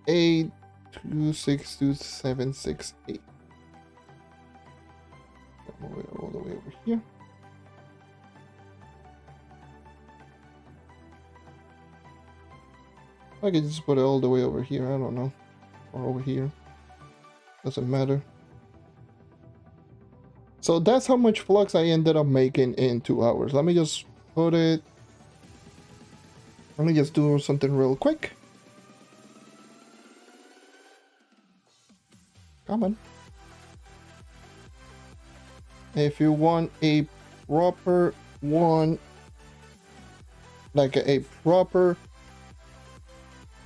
8262768. All the way over here. I can just put it all the way over here, I don't know. Or over here. Doesn't matter. So that's how much flux I ended up making in 2 hours. Let me just put it... Let me just do something real quick. Come on. If you want a proper one like a proper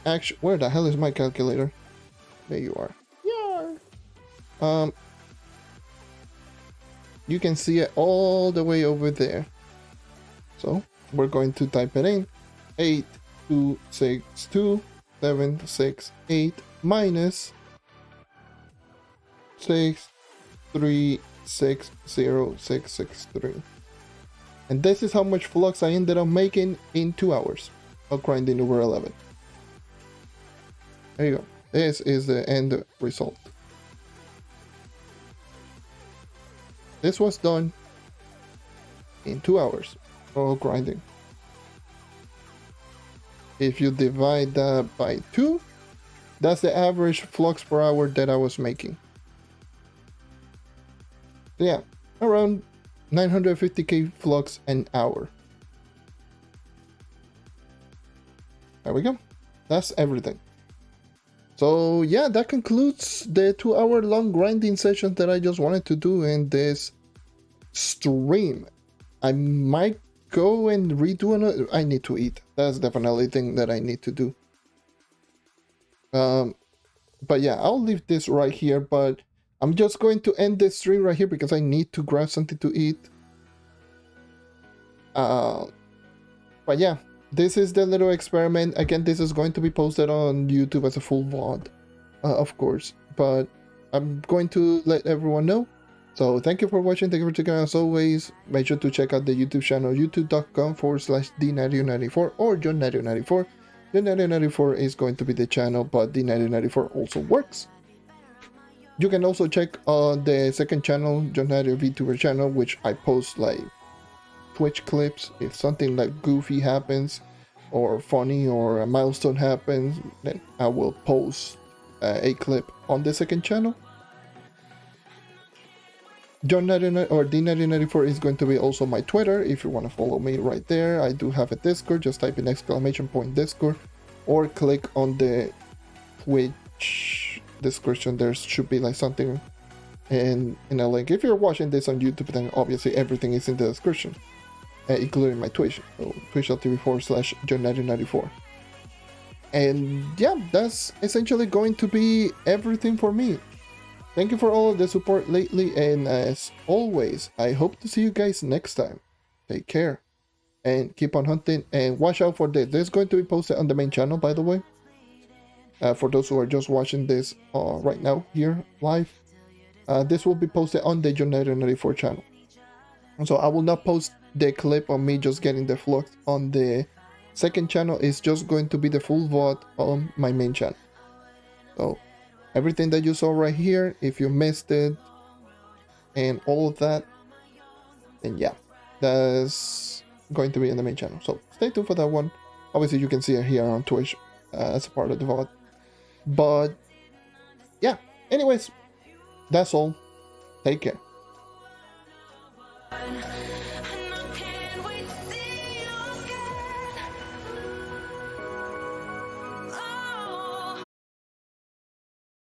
action. Where the hell is my calculator? There you are. Yeah. You can see it all the way over there. So we're going to type it in. 8262768 minus 6360663. And this is how much flux I ended up making in 2 hours of grinding over 11. There you go. This is the end result. This was done in 2 hours of grinding. If you divide that by 2, that's the average flux per hour that I was making. So yeah, around 950k flux an hour. There we go. That's everything. So yeah, that concludes the 2-hour long grinding session that I just wanted to do in this stream. I might go and redo another. I need to eat. That's definitely a thing that I need to do. But yeah, I'll leave this right here, but I'm just going to end this stream right here because I need to grab something to eat. But yeah, this is the little experiment. Again, this is going to be posted on YouTube as a full VOD, of course, but I'm going to let everyone know. So thank you for watching. Thank you for checking out. As always, make sure to check out the YouTube channel, youtube.com/JonNario94 or JonNario94. JonNario94 is going to be the channel, but JonNario94 also works. You can also check on the second channel, JonNario VTuber channel, which I post like Twitch clips. If something like goofy happens or funny or a milestone happens, then I will post a clip on the second channel. JonNario or D1994 is going to be also my Twitter if you want to follow me right there. I do have a Discord, just type in !Discord or click on the Twitch description. There should be like something in a link. If you're watching this on YouTube, then obviously everything is in the description, including my Twitch, so twitch.tv/JonNario94. And yeah, that's essentially going to be everything for me. Thank you for all of the support lately, and as always, I hope to see you guys next time. Take care, and keep on hunting, and watch out for this. This is going to be posted on the main channel, by the way. For those who are just watching this right now, here, live, this will be posted on the JonNario94 channel. So I will not post the clip of me just getting the flux on the second channel. It's just going to be the full VOD on my main channel. So everything that you saw right here, if you missed it and all of that, then yeah, that's going to be in the main channel. So stay tuned for that one. Obviously you can see it here on Twitch as a part of the VOD. But yeah, anyways, that's all. Take care.